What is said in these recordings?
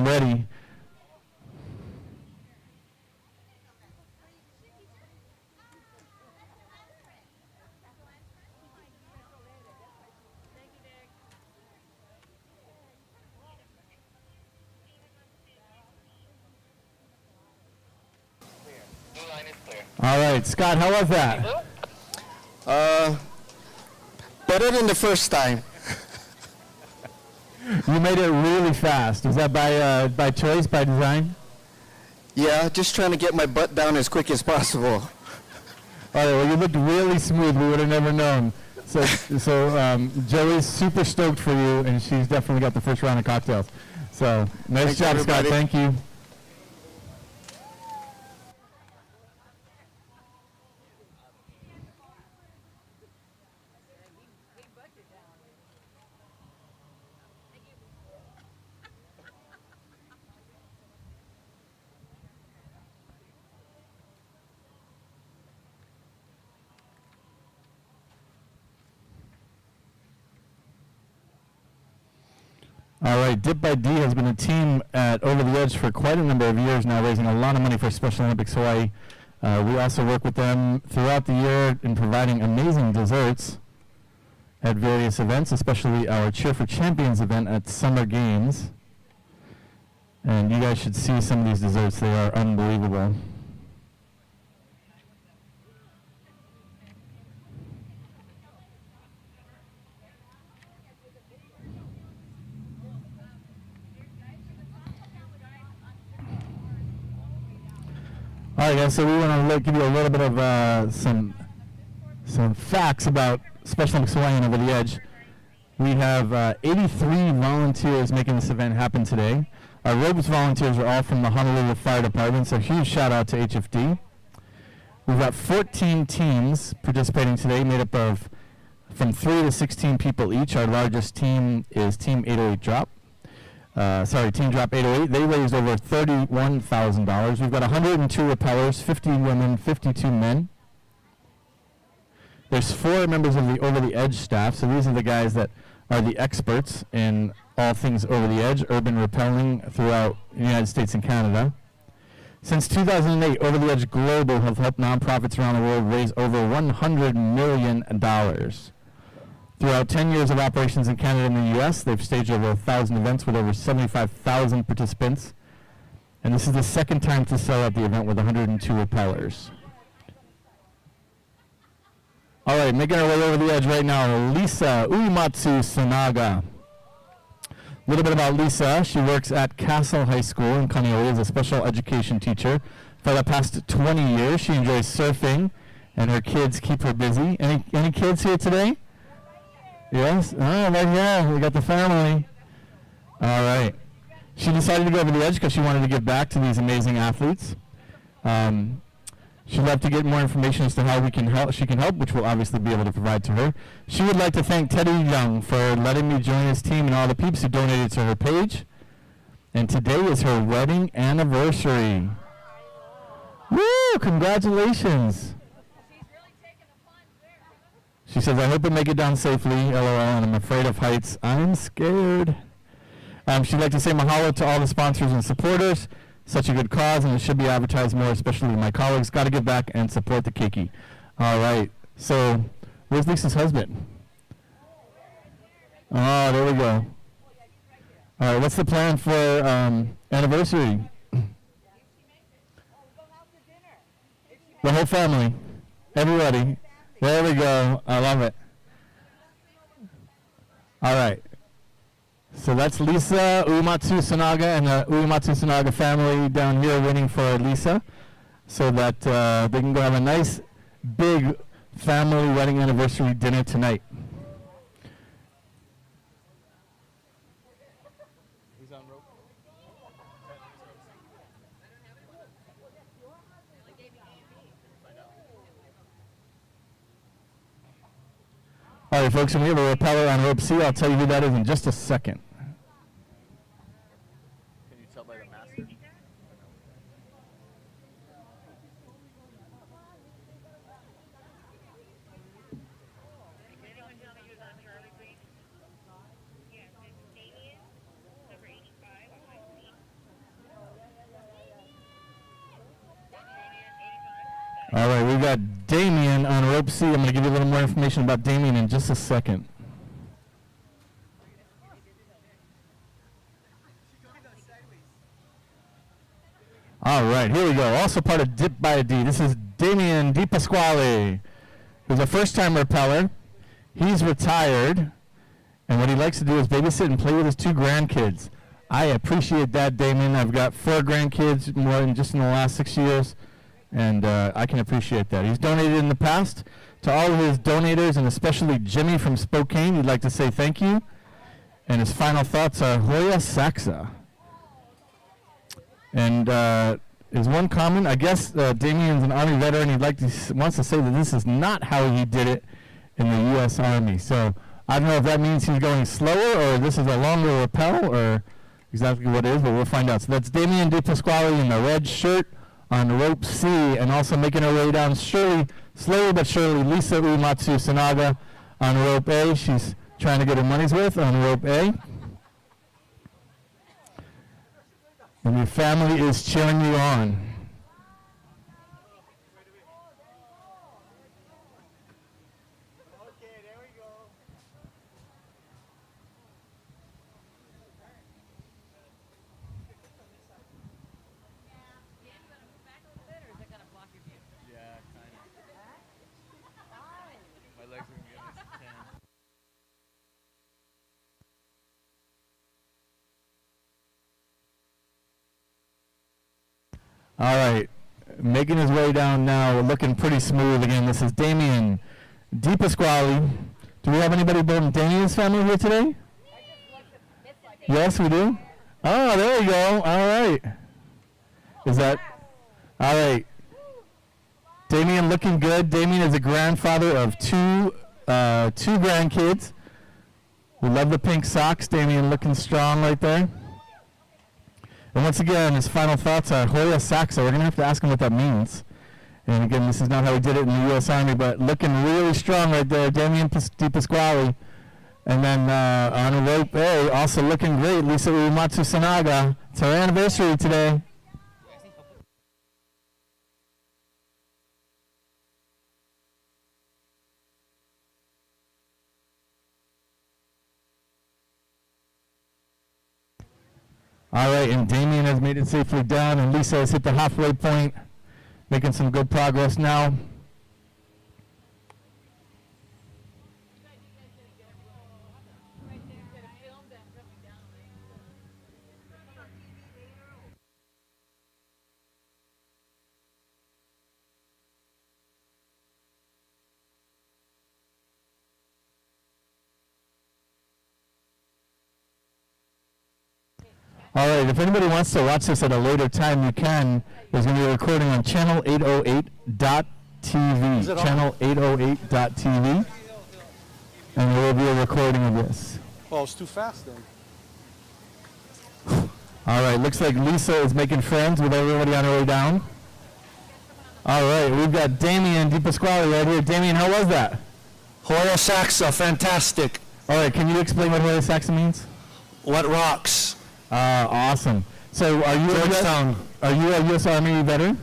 ready. All right, Scott, how was that? Better than the first time. You made it really fast. Was that by choice, by design? Yeah, just trying to get my butt down as quick as possible. All right, well, you looked really smooth. We would have never known. So Joey's super stoked for you, and she's definitely got the first round of cocktails. So nice job, everybody. Scott. Thank you. All right, Dip by D has been a team at Over the Edge for quite a number of years now, raising a lot of money for Special Olympics Hawaii. We also work with them throughout the year in providing amazing desserts at various events, especially our Cheer for Champions event at Summer Games. And you guys should see some of these desserts. They are unbelievable. All right, guys, so we want to give you a little bit of some facts about Special Olympics Hawaii and Over the Edge. We have 83 volunteers making this event happen today. Our ropes volunteers are all from the Honolulu Fire Department, so huge shout out to HFD. We've got 14 teams participating today, made up of from 3 to 16 people each. Our largest team is Team 808 Drop. Team Drop 808. They raised over $31,000. We've got 102 rappellers, 50 women, 52 men. There's 4 members of the Over the Edge staff, so these are the guys that are the experts in all things over the edge, urban rappelling throughout the United States and Canada. Since 2008, Over the Edge Global have helped nonprofits around the world raise over $100 million. Throughout 10 years of operations in Canada and the U.S., they've staged over 1,000 events with over 75,000 participants. And this is the second time to sell out the event with 102 rappellers. All right, making our way over the edge right now, Lisa Uematsu Sanaga. A little bit about Lisa. She works at Castle High School in Kaneohe as a special education teacher. For the past 20 years, she enjoys surfing, and her kids keep her busy. Any kids here today? Yes? Oh, right here. We got the family. All right. She decided to go over the edge because she wanted to give back to these amazing athletes. She'd love to get more information as to how she can help, which we'll obviously be able to provide to her. She would like to thank Teddy Young for letting me join his team and all the peeps who donated to her page. And today is her wedding anniversary. Woo! Congratulations. She says, I hope I make it down safely, LOL, and I'm afraid of heights. I'm scared. She'd like to say mahalo to all the sponsors and supporters. Such a good cause, and it should be advertised more, especially with my colleagues. Got to give back and support the keiki. All right. So, where's Lisa's husband? Oh, there we go. All right. What's the plan for anniversary? The whole family. Everybody. There we go. I love it. All right. So that's Lisa Uematsu Sanaga and the Uematsu Sanaga family down here waiting for Lisa so that they can go have a nice big family wedding anniversary dinner tonight. He's on rope. All right, folks, and we have a rappeller on rope C. I'll tell you who that is in just a second. Can you tell by the master? All right, we got Damien on rope C. I'm going to give you a little more information about Damien in just a second. All right, here we go. Also part of Dip by a D. This is Damien Dipasquale, who's a first-time rappeller. He's retired, and what he likes to do is babysit and play with his 2 grandkids. I appreciate that, Damien. I've got 4 grandkids, more than just in the last 6 years, and I can appreciate that. He's donated in the past. To all of his donators, and especially Jimmy from Spokane, he'd like to say thank you. And his final thoughts are Hoya Saxa. And his one comment, I guess Damien's an Army veteran. Wants to say that this is not how he did it in the U.S. Army. So I don't know if that means he's going slower or this is a longer rappel or exactly what it is, but we'll find out. So that's Damien Dipasquale in the red shirt on rope C, and also making her way down slowly but surely, Lisa Uematsu Sanaga on rope A. She's trying to get her money's worth on rope A. And your family is cheering you on. All right, making his way down now, looking pretty smooth again. This is Damien Dipasquale. Do we have anybody from Damien's family here today? Yes, we do. Oh, there we go. All right. Is that all right? Damien looking good. Damien is a grandfather of two grandkids. We love the pink socks. Damien looking strong right there. And once again, his final thoughts are Hoya Saxa. We're going to have to ask him what that means. And again, this is not how he did it in the U.S. Army, but looking really strong right there, Damien Dipasquale. And then on rope A, also looking great, Lisa Uematsu Sanaga. It's her anniversary today. All right, and Damien has made it safely down, and Lisa has hit the halfway point, making some good progress now. All right, if anybody wants to watch this at a later time, you can. There's going to be a recording on channel 808.tv. Channel 808.tv. And there will be a recording of this. Well, it's too fast then. All right, looks like Lisa is making friends with everybody on her way down. All right, we've got Damien Dipasquale right here. Damien, how was that? Hoya Saxa, fantastic. All right, can you explain what Hoya Saxa means? What rocks? Awesome. So are you Georgetown. A U.S. Army veteran?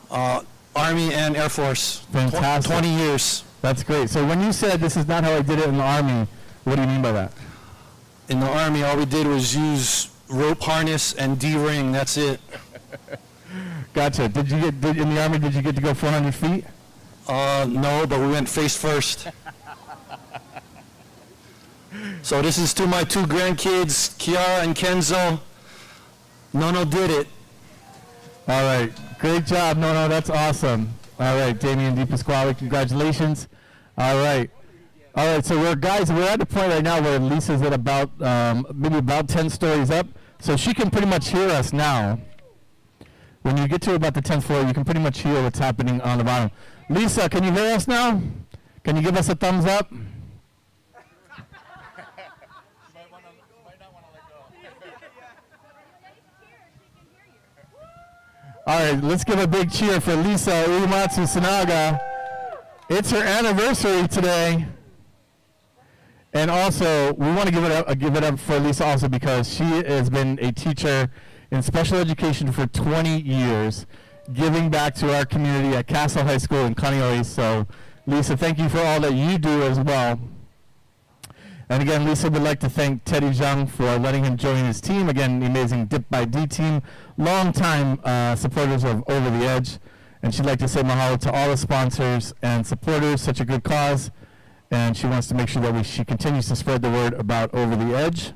Army and Air Force. Fantastic. 20 years. That's great. So when you said this is not how I did it in the Army, what do you mean by that? In the Army, all we did was use rope harness and D-ring. That's it. Gotcha. In the Army, did you get to go 400 feet? No, but we went face first. So this is to my 2 grandkids, Kiara and Kenzo. Nono did it. All right. Great job, Nono. That's awesome. All right, Damien Dipasquale, congratulations. All right. All right, so we're at the point right now where Lisa's at about, maybe about 10 stories up. So she can pretty much hear us now. When you get to about the 10th floor, you can pretty much hear what's happening on the bottom. Lisa, can you hear us now? Can you give us a thumbs up? All right, let's give a big cheer for Lisa Uematsu Sanaga. It's her anniversary today. And also, we want to give it up for Lisa also because she has been a teacher in special education for 20 years. giving back to our community at Castle High School in Kaneohe. So, Lisa, thank you for all that you do as well. And again, Lisa would like to thank Teddy Zhang for letting him join his team. Again, the amazing Dip by D team, longtime supporters of Over the Edge. And she'd like to say mahalo to all the sponsors and supporters, such a good cause. And she wants to make sure that she continues to spread the word about Over the Edge.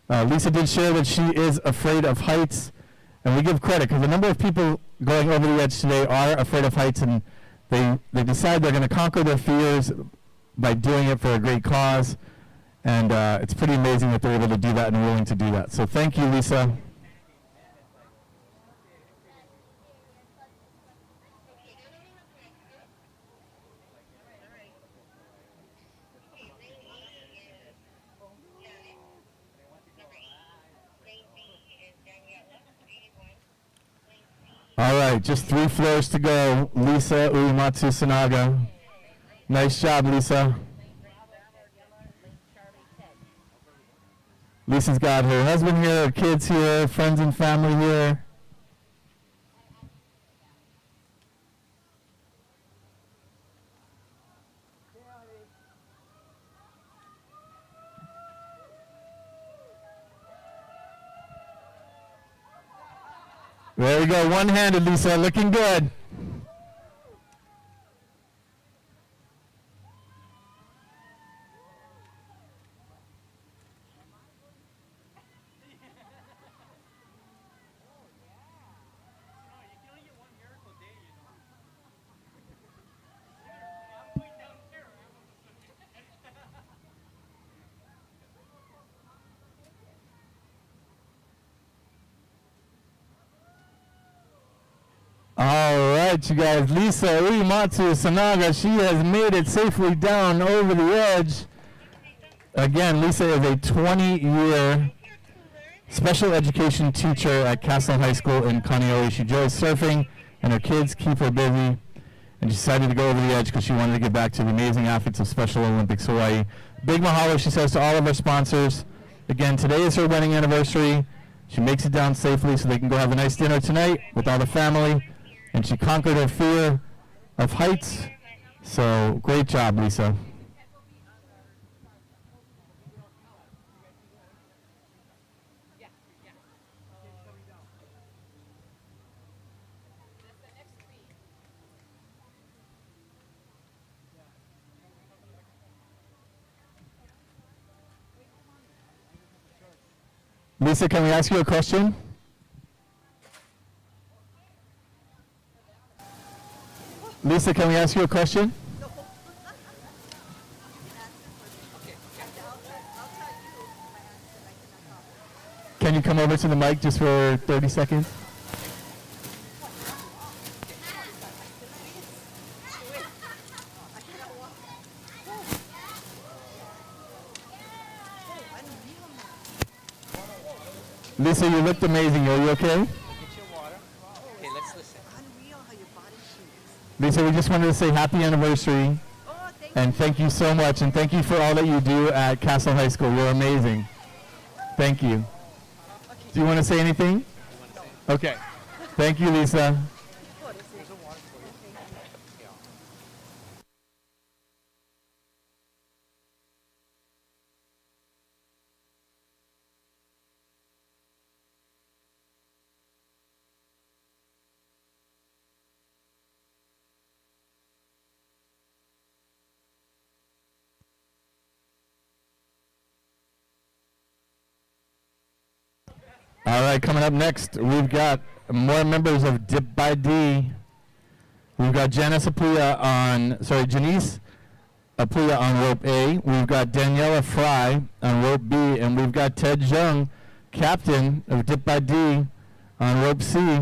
Lisa did share that she is afraid of heights. And we give credit, because a number of people going over the edge today are afraid of heights, and they decide they're going to conquer their fears by doing it for a great cause. And it's pretty amazing that they're able to do that and willing to do that. So thank you, Lisa. All right, just 3 floors to go. Lisa Uematsu Sanaga. Nice job, Lisa. Lisa's got her husband here, her kids here, friends and family here. There we go, one-handed, Lisa, looking good. All right, you guys, Lisa Uematsu Sanaga, she has made it safely down over the edge. Again, Lisa is a 20-year special education teacher at Castle High School in Kaneohe. She enjoys surfing, and her kids keep her busy. And she decided to go over the edge because she wanted to give back to the amazing athletes of Special Olympics Hawaii. Big mahalo, she says, to all of our sponsors. Again, today is her wedding anniversary. She makes it down safely so they can go have a nice dinner tonight with all the family. And she conquered her fear of heights. So great job, Lisa. Lisa, can we ask you a question? Lisa, can we ask you a question? Can you come over to the mic just for 30 seconds? Lisa, you looked amazing. Are you okay? Lisa, we just wanted to say happy anniversary, and thank you so much, and thank you for all that you do at Castle High School. You're amazing. Thank you. Do you want to say anything? Okay. Thank you, Lisa. All right, coming up next, we've got more members of Dip by D. We've got Janice Apuya Janice Apuya on rope A. We've got Daniela Fry on rope B, and we've got Ted Jung, captain of Dip by D, on rope C.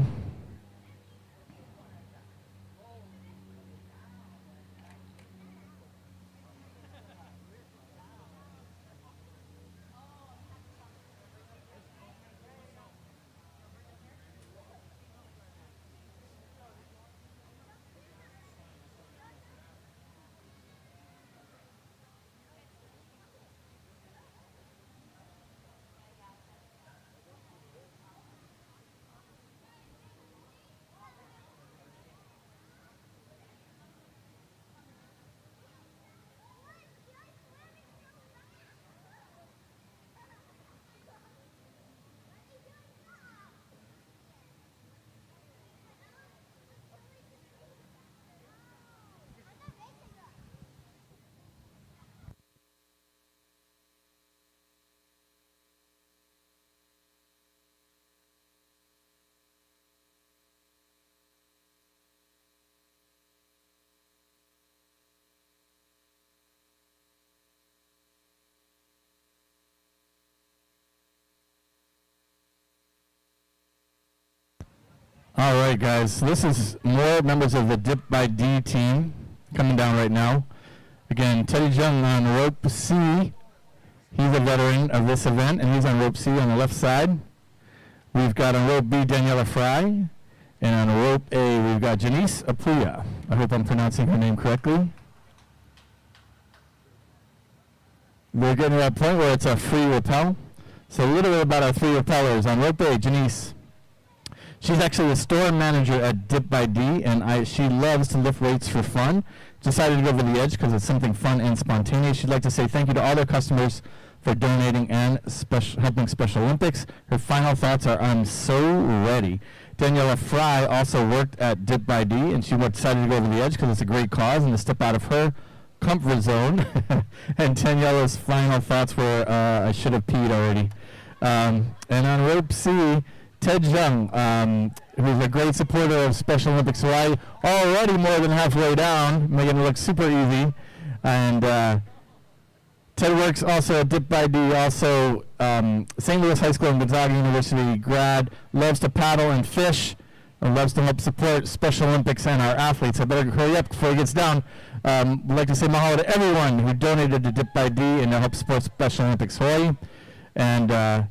All right, guys. So this is more members of the Dip by D team coming down right now. Again, Teddy Jung on rope C. He's a veteran of this event, and he's on rope C on the left side. We've got on rope B, Daniela Fry. And on rope A, we've got Janice Apuya. I hope I'm pronouncing her name correctly. We're getting to that point where it's a free rappel. So a little bit about our three rappellers. On rope A, Janice. She's actually a store manager at Dip by D, and she loves to lift weights for fun. Decided to go over the edge because it's something fun and spontaneous. She'd like to say thank you to all their customers for donating and helping Special Olympics. Her final thoughts are, I'm so ready. Daniela Fry also worked at Dip by D, and she decided to go over the edge because it's a great cause and to step out of her comfort zone. And Daniela's final thoughts were, I should have peed already. And on rope C, Ted Jung, who's a great supporter of Special Olympics Hawaii, already more than halfway down, making it look super easy. And Ted works also at Dip by D, also St. Louis High School and Gonzaga University grad, loves to paddle and fish, and loves to help support Special Olympics and our athletes. I better hurry up before he gets down. We'd like to say mahalo to everyone who donated to Dip by D and to help support Special Olympics Hawaii. And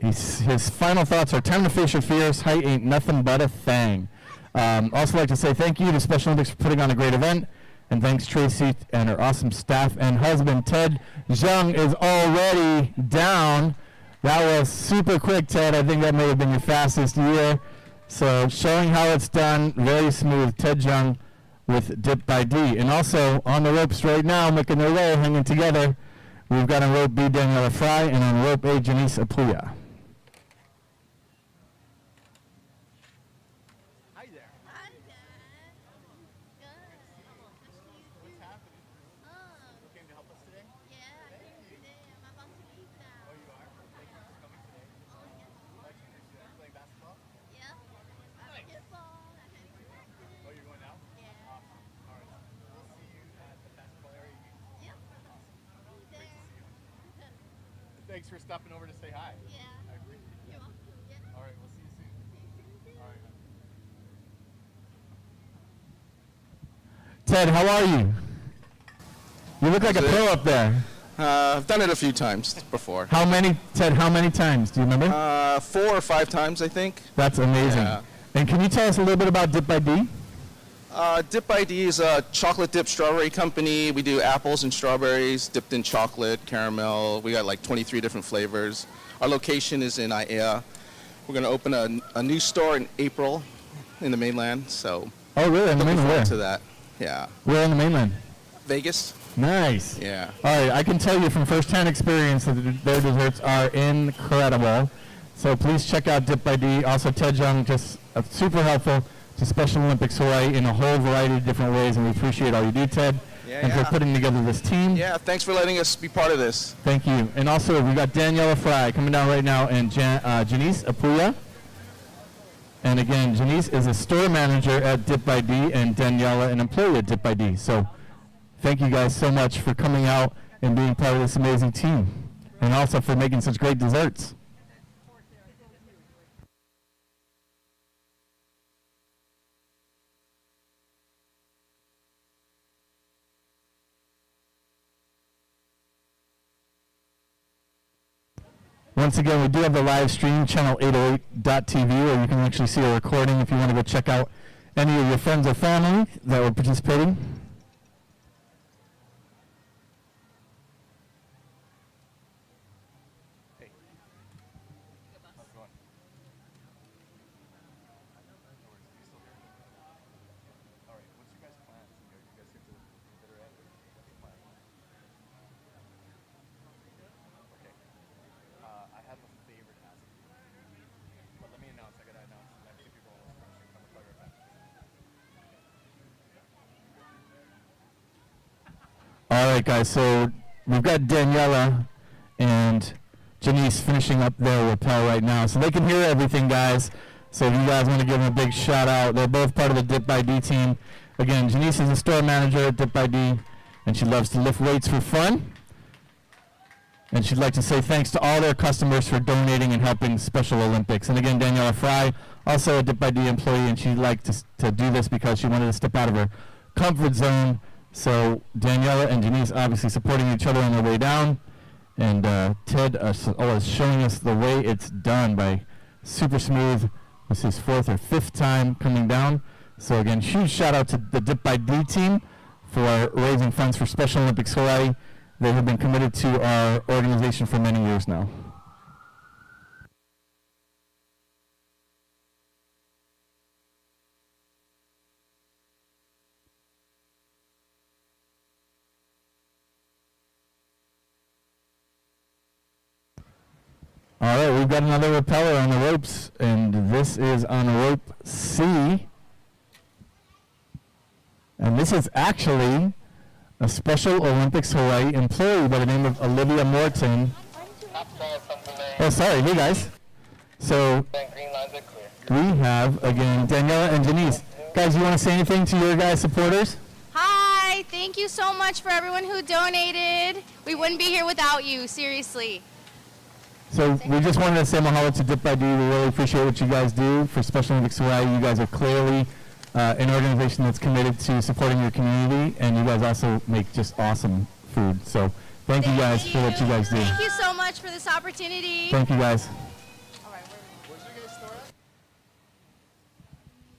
his final thoughts are, time to face your fears, height ain't nothing but a thing. Also like to say thank you to Special Olympics for putting on a great event. And thanks Tracy and her awesome staff and husband. Ted Jung is already down. That was super quick, Ted. I think that may have been your fastest year. So showing how it's done, very smooth. Ted Jung with Dip by D. And also on the ropes right now, making their way, hanging together, we've got on rope B, Daniela Fry, and on rope A, Janice Apuya. Thanks for stopping over to say hi. Yeah. I appreciate it. You're welcome. Yeah. All right, we'll see you soon. All right. Ted, how are you? You look like a pro up there. I've done it a few times before. How many, Ted, how many times? Do you remember? 4 or 5 times, I think. That's amazing. Yeah. And can you tell us a little bit about Dip by D? Dip by D is a chocolate dip strawberry company. We do apples and strawberries dipped in chocolate, caramel. We got like 23 different flavors. Our location is in Aiea. We're going to open a new store in April in the mainland. So Oh, really? In the looking mainland? forward Where? to that. Yeah. Where in the mainland? Vegas. Nice. Yeah. All right, I can tell you from first-hand experience that their desserts are incredible. So please check out Dip by D. Also, Ted Jung, just super helpful to Special Olympics Hawaii in a whole variety of different ways, and we appreciate all you do, Ted, and for putting together this team. Yeah, thanks for letting us be part of this. Thank you. And also, we got Daniela Fry coming down right now, and Janice Apuya. And again, Janice is a store manager at Dip by D, and Daniela an employee at Dip by D. So thank you guys so much for coming out and being part of this amazing team, and also for making such great desserts. Once again, we do have the live stream, channel808.tv, where you can actually see a recording if you want to go check out any of your friends or family that were participating. Hey. How's it going? No worries. You still here? All right. What's your guys' plans? You guys get to the bitter end? What's your plan? Okay. I have a favor to ask you. But let me announce. I gotta announce. I have 2 people on this screen. I'm gonna call you right back. All right, guys, so we've got Daniela and Janice finishing up their rappel right now. So they can hear everything, guys. So if you guys want to give them a big shout out, they're both part of the Dip by D team. Again, Janice is a store manager at Dip by D, and she loves to lift weights for fun. And she'd like to say thanks to all their customers for donating and helping Special Olympics. And again, Daniela Fry, also a Dip by D employee, and she'd like to do this because she wanted to step out of her comfort zone. So Daniela and Denise obviously supporting each other on their way down. And Ted is showing us the way it's done by super smooth. This is 4th or 5th time coming down. So again, huge shout out to the Dip by D team for raising funds for Special Olympics Hawaii. They have been committed to our organization for many years now. All right, we've got another repeller on the ropes, and this is on rope C. And this is actually a Special Olympics Hawaii employee by the name of Olivia Morgan. Oh, sorry. Hey, guys. So we have, again, Daniela and Denise. Guys, you want to say anything to your guys' supporters? Hi. Thank you so much for everyone who donated. We wouldn't be here without you, seriously. So we just wanted to say mahalo to Dip by D. We really appreciate what you guys do for Special Olympics Hawaii. You guys are clearly an organization that's committed to supporting your community, and you guys also make just awesome food. So thank you guys for what you guys do. Thank you so much for this opportunity. Thank you guys.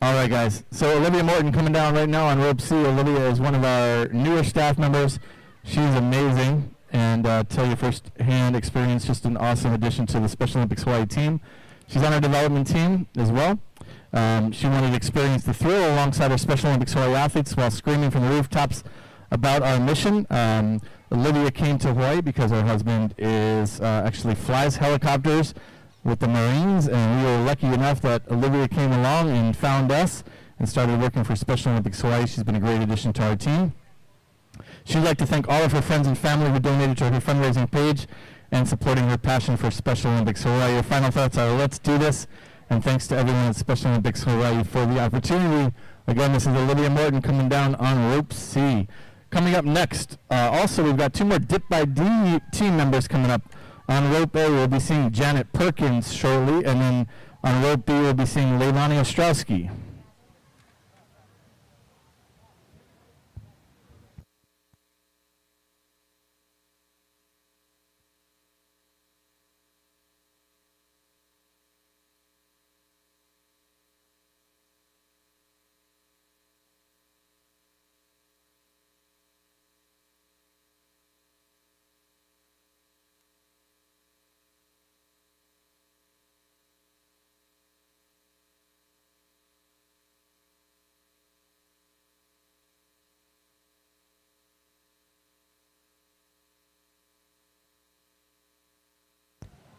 All right, guys. So Olivia Morgan coming down right now on rope C. Olivia is one of our newer staff members. She's amazing, and tell you firsthand experience, just an awesome addition to the Special Olympics Hawaii team. She's on our development team as well. She wanted to experience the thrill alongside her Special Olympics Hawaii athletes while screaming from the rooftops about our mission. Olivia came to Hawaii because her husband is actually flies helicopters with the Marines, and we were lucky enough that Olivia came along and found us and started working for Special Olympics Hawaii. She's been a great addition to our team. She'd like to thank all of her friends and family who donated to her fundraising page and supporting her passion for Special Olympics Hawaii. Your final thoughts are, let's do this. And thanks to everyone at Special Olympics Hawaii for the opportunity. Again, this is Olivia Morgan coming down on rope C. Coming up next, also we've got 2 more Dip by D team members coming up. On rope A, we'll be seeing Janet Perkins shortly, and then on rope B, we'll be seeing Leilani Ostrowski.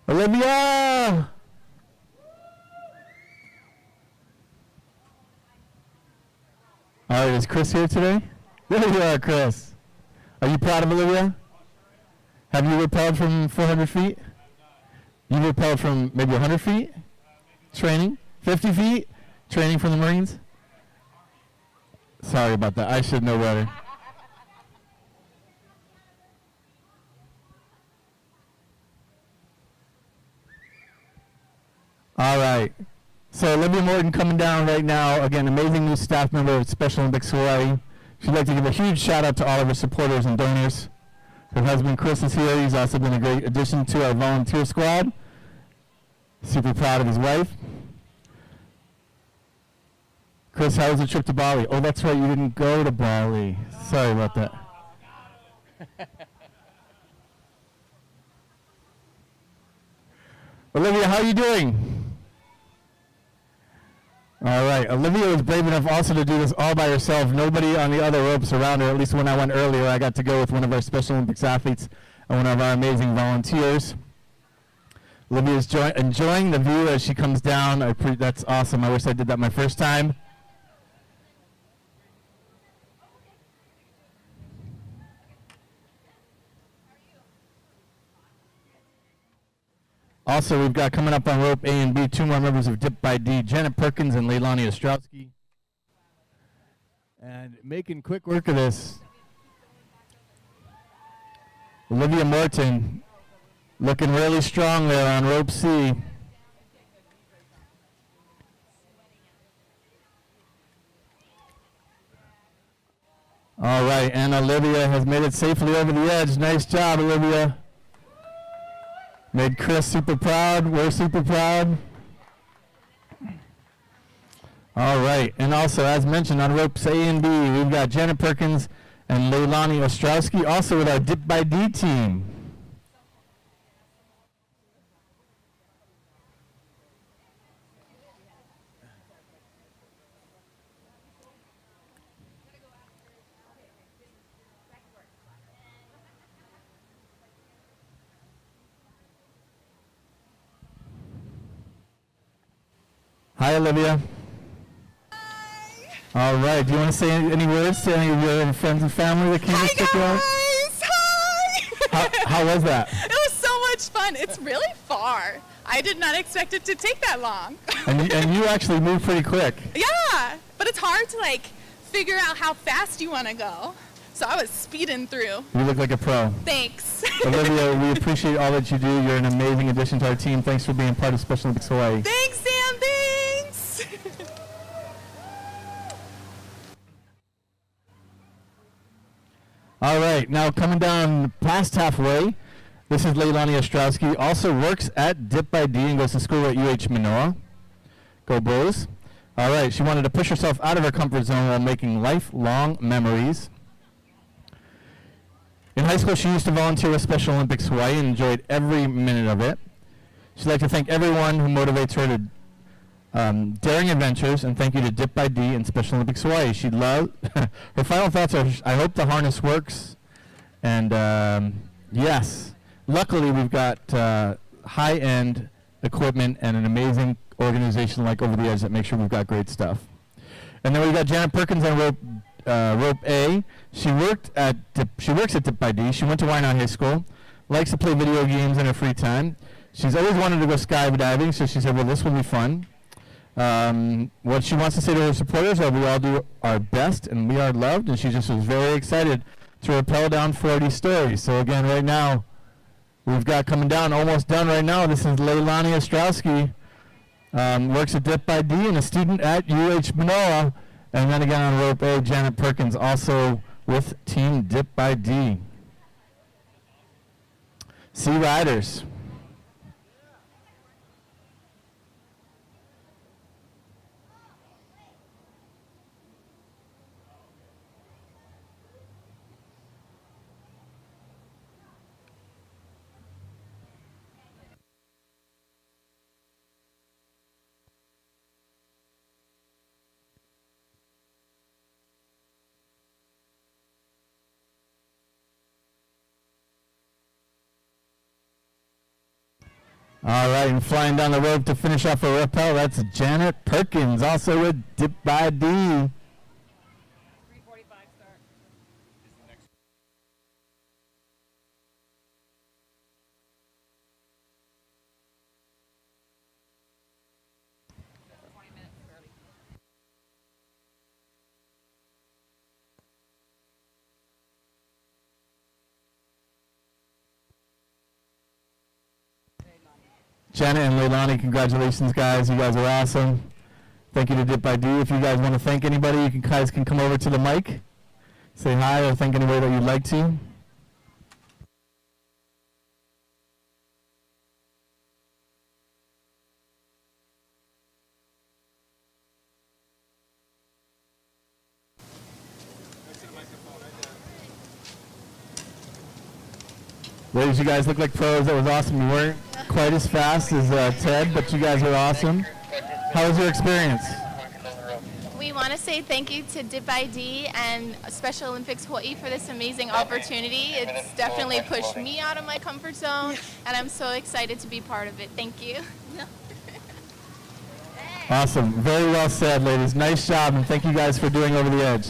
Olivia! All right, is Chris here today? There you are, Chris. Are you proud of Olivia? Have you rappelled from 400 feet? You rappelled from maybe 100 feet? Training? 50 feet? Training from the Marines? Sorry about that. I should know better. All right. So Olivia Morgan coming down right now. Again, amazing new staff member at Special Olympics Hawaii. She'd like to give a huge shout out to all of her supporters and donors. Her husband Chris is here. He's also been a great addition to our volunteer squad. Super proud of his wife. Chris, how was the trip to Bali? Oh, that's right, you didn't go to Bali. Sorry about that. Olivia, how are you doing? All right, Olivia was brave enough also to do this all by herself. Nobody on the other ropes around her. At least when I went earlier, I got to go with one of our Special Olympics athletes and one of our amazing volunteers. Olivia's enjoying the view as she comes down. That's awesome. I wish I did that my first time. Also, we've got coming up on rope A and B 2 more members of Dip by D, Janet Perkins and Leilani Ostrowski. And making quick work of this, Olivia Morton Looking really strong there on rope C. All right, and Olivia has made it safely over the edge. Nice job, Olivia. Made Chris super proud. We're super proud. All right, and also, as mentioned, on ropes A and B, we've got Jenna Perkins and Leilani Ostrowski, also with our Dip by D team. Hi, Olivia. All right. Do you want to say any words to any of your friends and family that came to check you out? Hi! How was that? It was so much fun. It's really far. I did not expect it to take that long. And you actually moved pretty quick. Yeah, but it's hard to like figure out how fast you want to go. So I was speeding through. You look like a pro. Thanks. Olivia, we appreciate all that you do. You're an amazing addition to our team. Thanks for being part of Special Olympics Hawaii. Thanks, Sam. Thanks. All right, now coming down past halfway, this is Leilani Ostrowski, also works at Dip by D and goes to school at UH Manoa. Go Bulls. All right, she wanted to push herself out of her comfort zone while making lifelong memories. In high school, she used to volunteer with Special Olympics Hawaii and enjoyed every minute of it. She'd like to thank everyone who motivates her to daring adventures, and thank you to Dip by D and Special Olympics Hawaii. She'd love, her final thoughts are, I hope the harness works, and yes, luckily we've got high-end equipment and an amazing organization like Over the Edge that makes sure we've got great stuff. And then we've got Janet Perkins on rope A. She works at Dip by D. She went to Wynot High School, likes to play video games in her free time. She's always wanted to go skydiving, so she said, well, this will be fun. What she wants to say to her supporters are we all do our best and we are loved, and she just was very excited to rappel down 40 stories. So again, right now, we've got coming down, almost done right now. This is Leilani Ostrowski, works at Dip by D and a student at UH Manoa. And then again on rope A, Janet Perkins, also with Team Dip by D. Sea Riders. All right, and flying down the rope to finish off a rappel, that's Janet Perkins, also with Dip by D. 3:45 start. Jenna and Leilani, congratulations, guys. You guys are awesome. Thank you to Dip by D. If you guys want to thank anybody, you guys can come over to the mic, say hi, or thank anybody that you'd like to. Ladies, you guys look like pros. That was awesome. You weren't quite as fast as Ted, but you guys were awesome. How was your experience? We want to say thank you to Dip by D and Special Olympics Hawaii for this amazing opportunity. It's definitely pushed me out of my comfort zone, and I'm so excited to be part of it. Thank you. Awesome. Very well said, ladies. Nice job, and thank you guys for doing Over the Edge.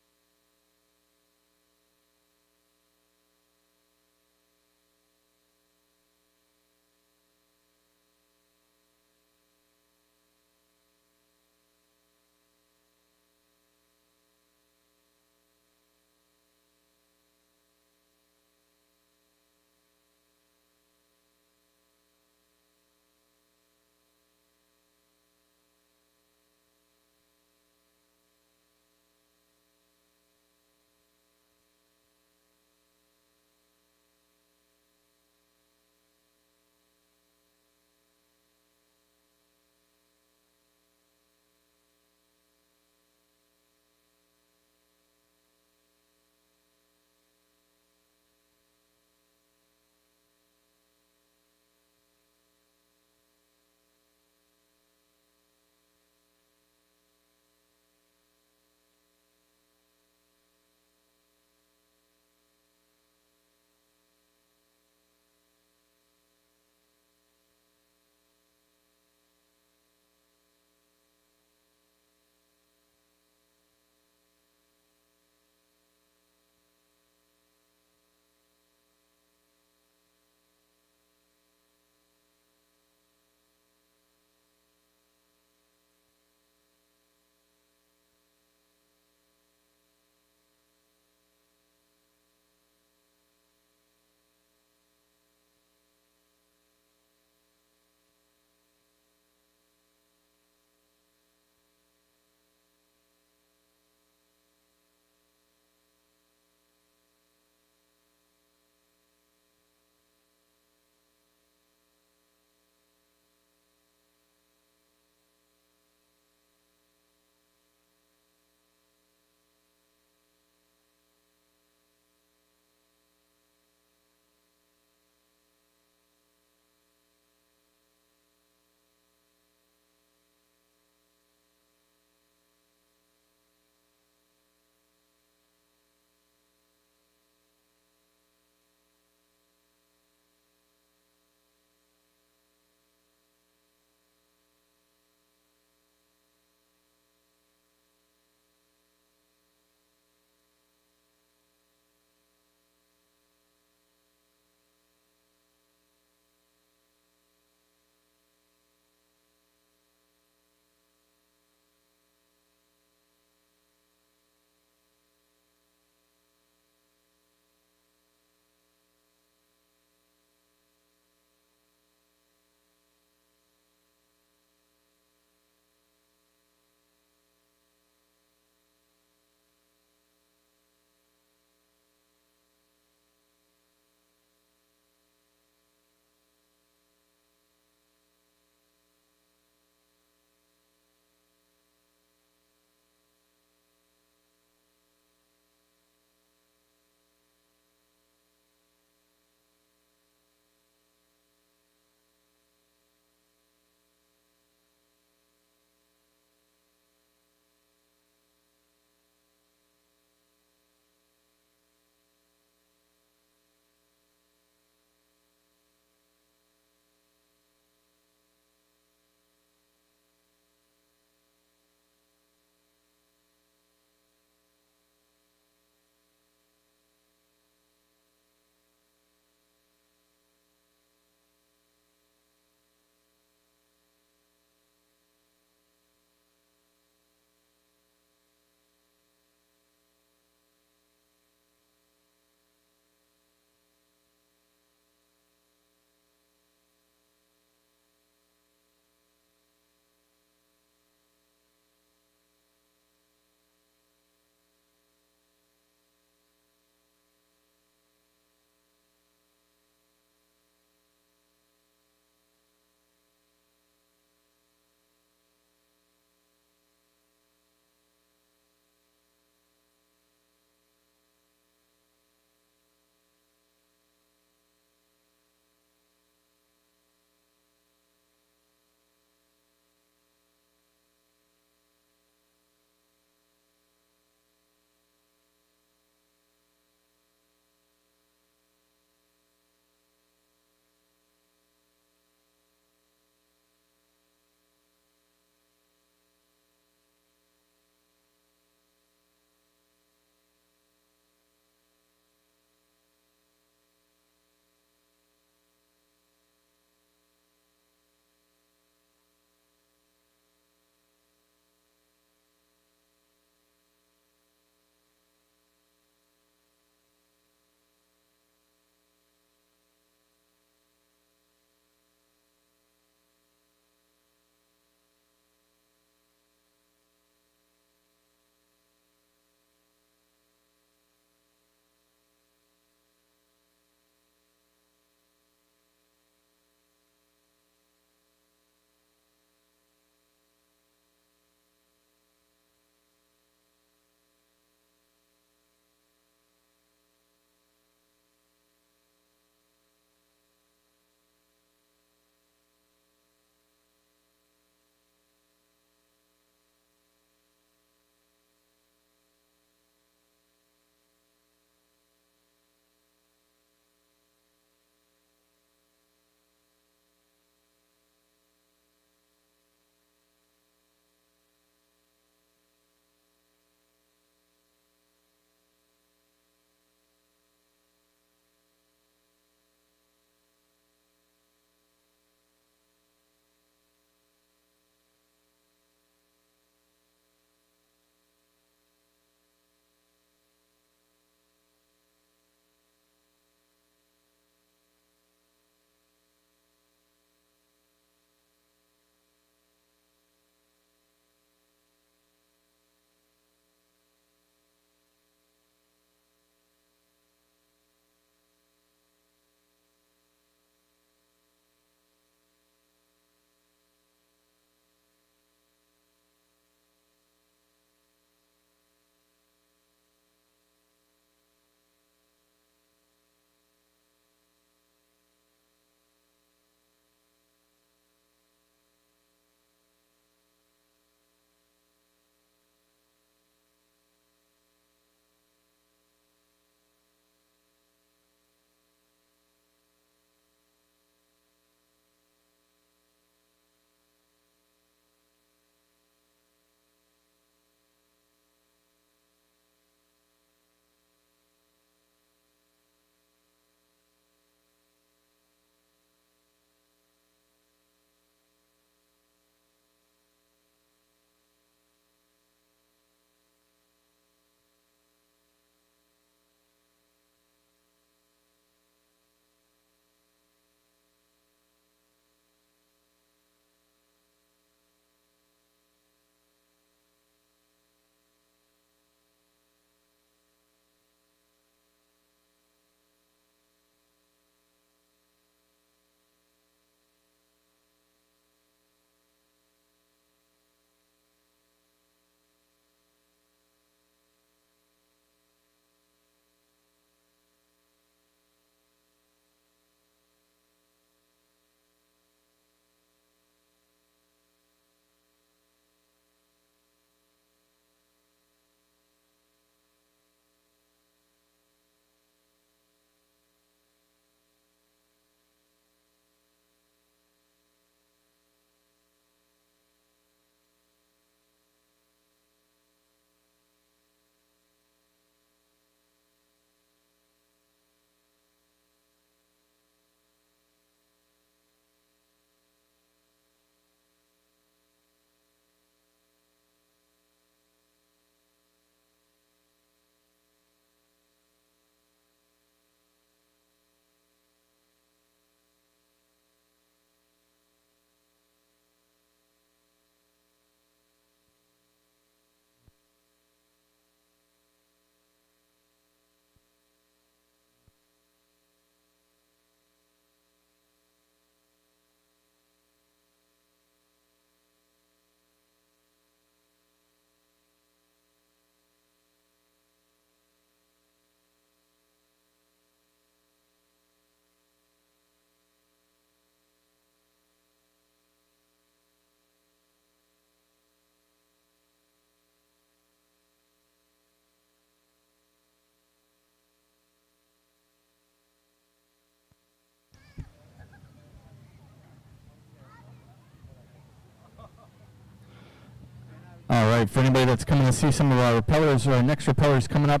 All right, for anybody that's coming to see some of our rappellers, our next rappellers coming up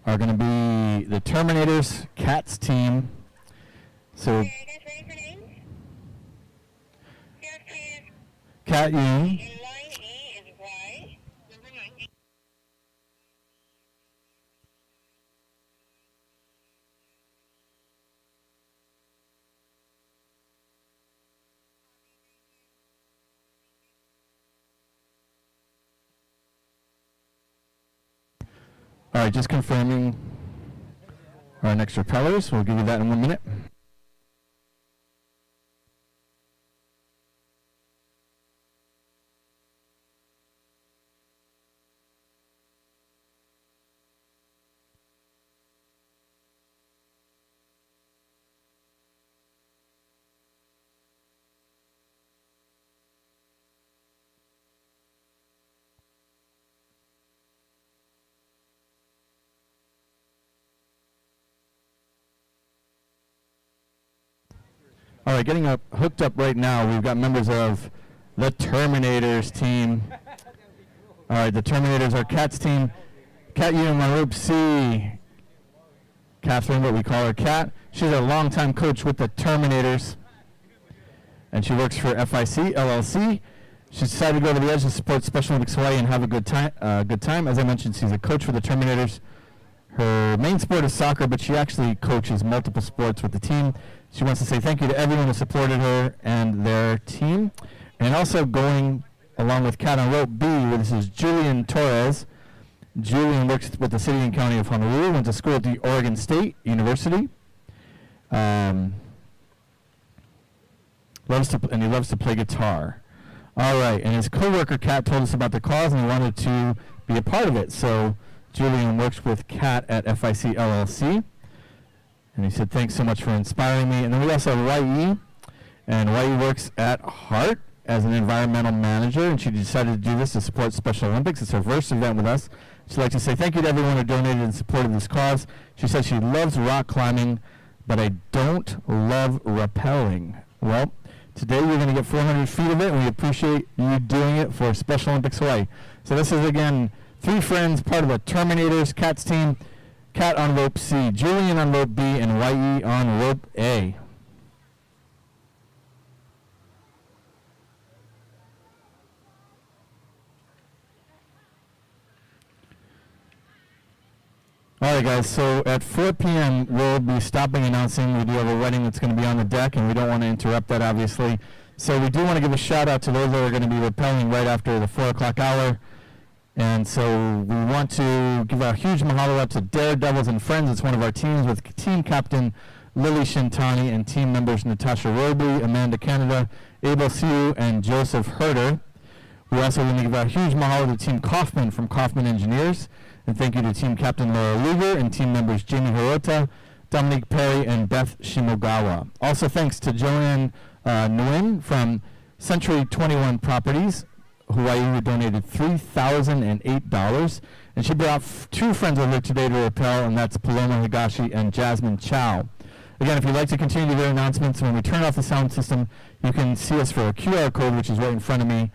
are going to be the Terminators Cats team. So, Cat Yoon. All right, just confirming our next rappellers. We'll give you that in 1 minute. All right, getting hooked up right now, we've got members of the Terminators team. All right, the Terminators are Cat's team. Cat Yoon on Rope C. Catherine, what we call her Cat. She's a longtime coach with the Terminators, and she works for FIC LLC. She decided to go to the edge to support Special Olympics Hawaii and have a good time. As I mentioned, she's a coach for the Terminators. Her main sport is soccer, but she actually coaches multiple sports with the team. She wants to say thank you to everyone who supported her and their team. And also going along with Cat on Rope B, this is Julian Torres. Julian works with the city and county of Honolulu, went to school at the Oregon State University. And he loves to play guitar. All right, and his coworker Cat told us about the cause and he wanted to be a part of it. So Julian works with Cat at FIC LLC. And he said, thanks so much for inspiring me. And then we also have YE. And YE works at Heart as an environmental manager. And she decided to do this to support Special Olympics. It's her first event with us. She'd like to say thank you to everyone who donated and supported this cause. She said she loves rock climbing, but I don't love rappelling. Well, today you're going to get 400 feet of it, and we appreciate you doing it for Special Olympics Hawaii. So this is, again, 3 friends, part of the Terminators Cats team. Cat on Rope C, Julian on Rope B, and YE on Rope A. All right, guys, so at 4 p.m. we'll be stopping announcing. We do have a wedding that's going to be on the deck, and we don't want to interrupt that, obviously. So we do want to give a shout-out to those that are going to be rappelling right after the 4 o'clock hour. And so we want to give a huge mahalo out to Daredevils and Friends. It's one of our teams with team captain Lily Shintani and team members Natasha Roby, Amanda Canada, Abel Siu, and Joseph Herder. We also want to give a huge mahalo to Team Kaufman from Kaufman Engineers. And thank you to team captain Laura Luger and team members Jamie Hirota, Dominique Perry, and Beth Shimogowen. Also thanks to Joanne Nguyen from Century 21 Properties, Hawaii, who donated $3,008. And she brought 2 friends with her today to rappel, and that's Paloma Higashi and Jasmine Chow. Again, if you'd like to continue their announcements, when we turn off the sound system, you can see us for a QR code, which is right in front of me,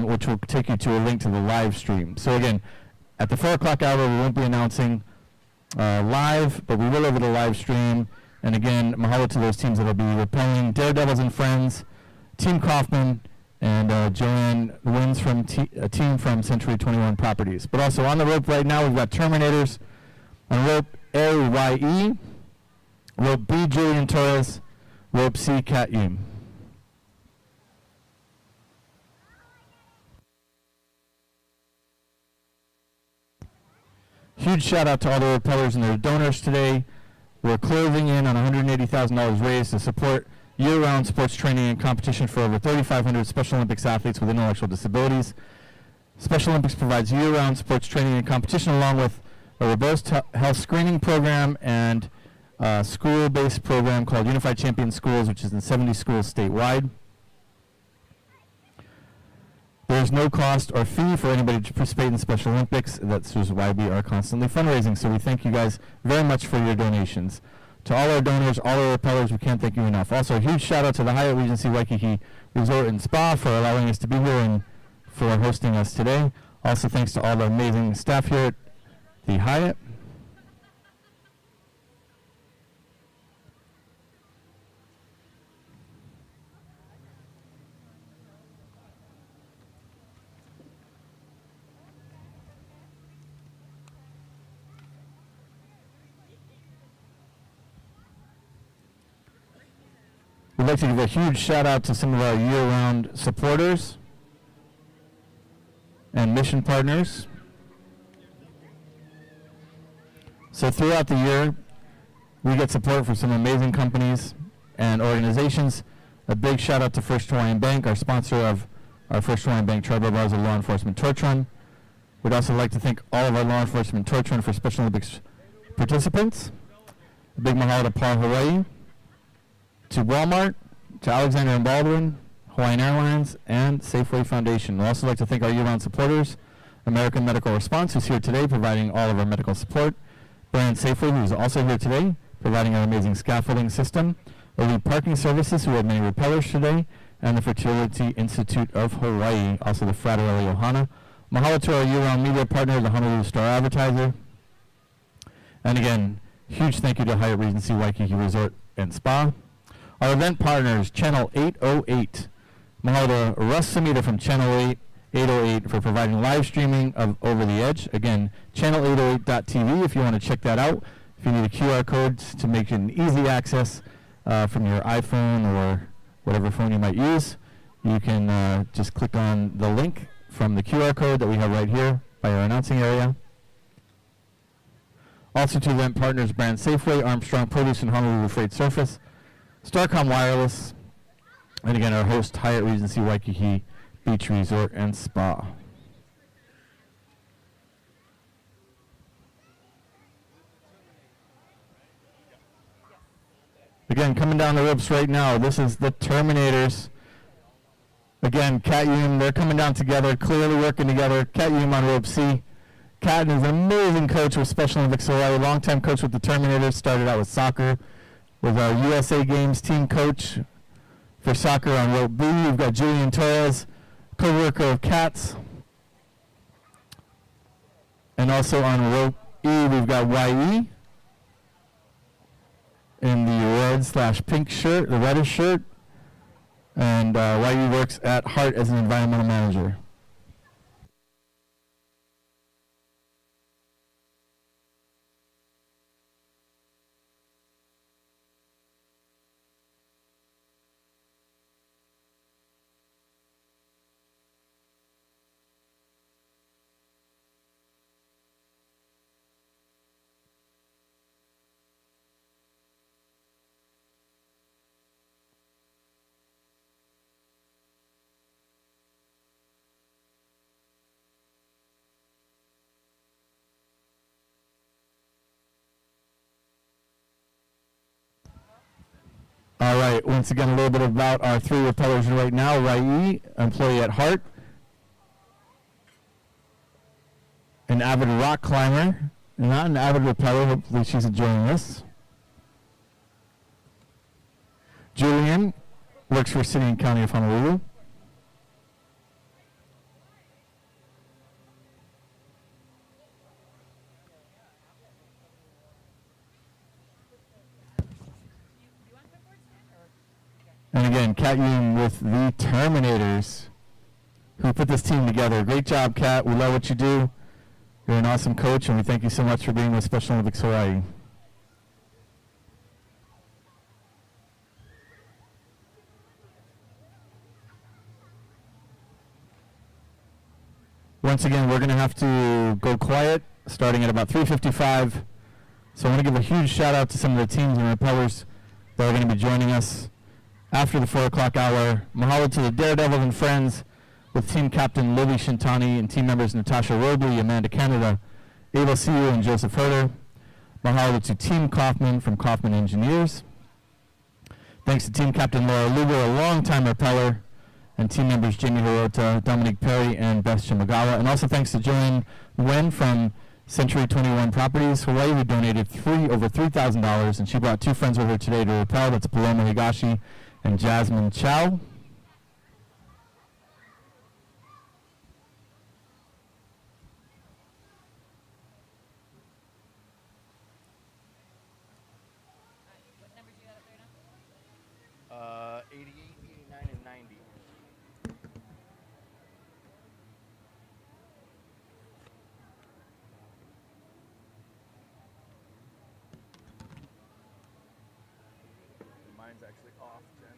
which will take you to a link to the live stream. So again, at the 4 o'clock hour, we won't be announcing live, but we will over the live stream. And again, mahalo to those teams that will be rappelling: Daredevils and Friends, Team Kaufman, and Joanne wins from a team from Century 21 Properties. But also on the rope right now, we've got Terminators. On rope A, YE. Rope B, Julian Torres. Rope C, Cat Yoon. Huge shout out to all the rappellers and their donors today. We're closing in on $180,000 raised to support year-round sports training and competition for over 3,500 Special Olympics athletes with intellectual disabilities. Special Olympics provides year-round sports training and competition along with a robust health screening program and a school-based program called Unified Champion Schools, which is in 70 schools statewide. There's no cost or fee for anybody to participate in the Special Olympics. That's just why we are constantly fundraising. So we thank you guys very much for your donations. To all our donors, all our rappellers, we can't thank you enough. Also, a huge shout out to the Hyatt Regency Waikiki Resort and Spa for allowing us to be here and for hosting us today. Also, thanks to all the amazing staff here at the Hyatt. We'd like to give a huge shout out to some of our year-round supporters and mission partners. So throughout the year, we get support from some amazing companies and organizations. A big shout out to First Hawaiian Bank, our sponsor of our First Hawaiian Bank Tribal Bars of Law Enforcement Torch Run. We'd also like to thank all of our Law Enforcement Torch Run for Special Olympics participants. A big mahalo to Par Hawaii, to Walmart, to Alexander and Baldwin, Hawaiian Airlines, and Safeway Foundation. We'd also like to thank our year-round supporters, American Medical Response, who's here today providing all of our medical support, Brand Safeway, who's also here today providing our amazing scaffolding system, Elite Parking Services, who have many repellers today, and the Fertility Institute of Hawaii, also the Fraterelli Ohana. Mahalo to our year-round media partner, the Honolulu Star Advertiser. And again, huge thank you to Hyatt Regency Waikiki Resort and Spa. Our event partners, Channel 808. Mahalo to Russ Samita from Channel 808 for providing live streaming of Over the Edge. Again, channel808.tv if you want to check that out. If you need a QR code to make it an easy access from your iPhone or whatever phone you might use, you can just click on the link from the QR code that we have right here by our announcing area. Also to event partners, Brand Safeway, Armstrong Produce, and Honolulu Freight Surface, Starcom Wireless, and again our host, Hyatt Regency Waikiki Beach Resort and Spa. Again, coming down the ropes right now, this is the Terminators. Again, Kat Yoon, they're coming down together, clearly working together. Kat Yoon on rope C. Kat is an amazing coach with Special Olympics Hawaii, longtime coach with the Terminators, started out with soccer, was our USA Games team coach for soccer on rope B. We've got Julian Torres, co-worker of Kat's. And also on rope E, we've got YE in the red/pink shirt, the reddish shirt. And YE works at Hart as an environmental manager. All right, once again, a little bit about our three repellers right now. Rai, employee at Hart, an avid rock climber, not an avid repeller. Hopefully she's enjoying this. Julian works for City and County of Honolulu. And again, Kat Yoon with the Terminators, who put this team together. Great job, Kat. We love what you do. You're an awesome coach, and we thank you so much for being with Special Olympics Hawaii. Once again, we're going to have to go quiet, starting at about 3:55. So I want to give a huge shout out to some of the teams and repellers that are going to be joining us after the 4 o'clock hour. Mahalo to the Daredevil and Friends with team captain Lily Shintani and team members Natasha Robley, Amanda Canada, Ava Siu, and Joseph Herder. Mahalo to Team Kaufman from Kaufman Engineers. Thanks to team captain Laura Lugo, a longtime repeller, and team members Jamie Hirota, Dominique Perry, and Beth Shimogowen. And also thanks to Joanne Nguyen from Century 21 Properties Hawaii, who donated over $3,000, and she brought two friends with her today to repel. That's Paloma Higashi and Jasmine Chow. mine's actually off, Jen.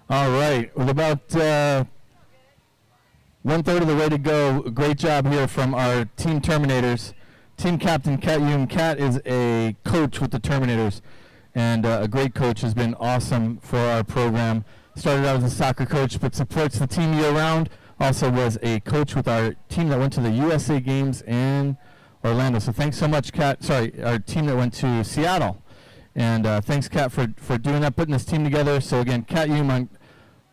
All right, with about 1/3 of the way to go, great job here from our Team Terminators. Team Captain Kat Yoon. Kat is a coach with the Terminators, and a great coach, has been awesome for our program. Started out as a soccer coach, but supports the team year-round. Also was a coach with our team that went to the USA Games in Orlando. So thanks so much, Kat. Sorry, our team that went to Seattle. And thanks, Kat, for doing that, putting this team together. So again, Kat Yoon on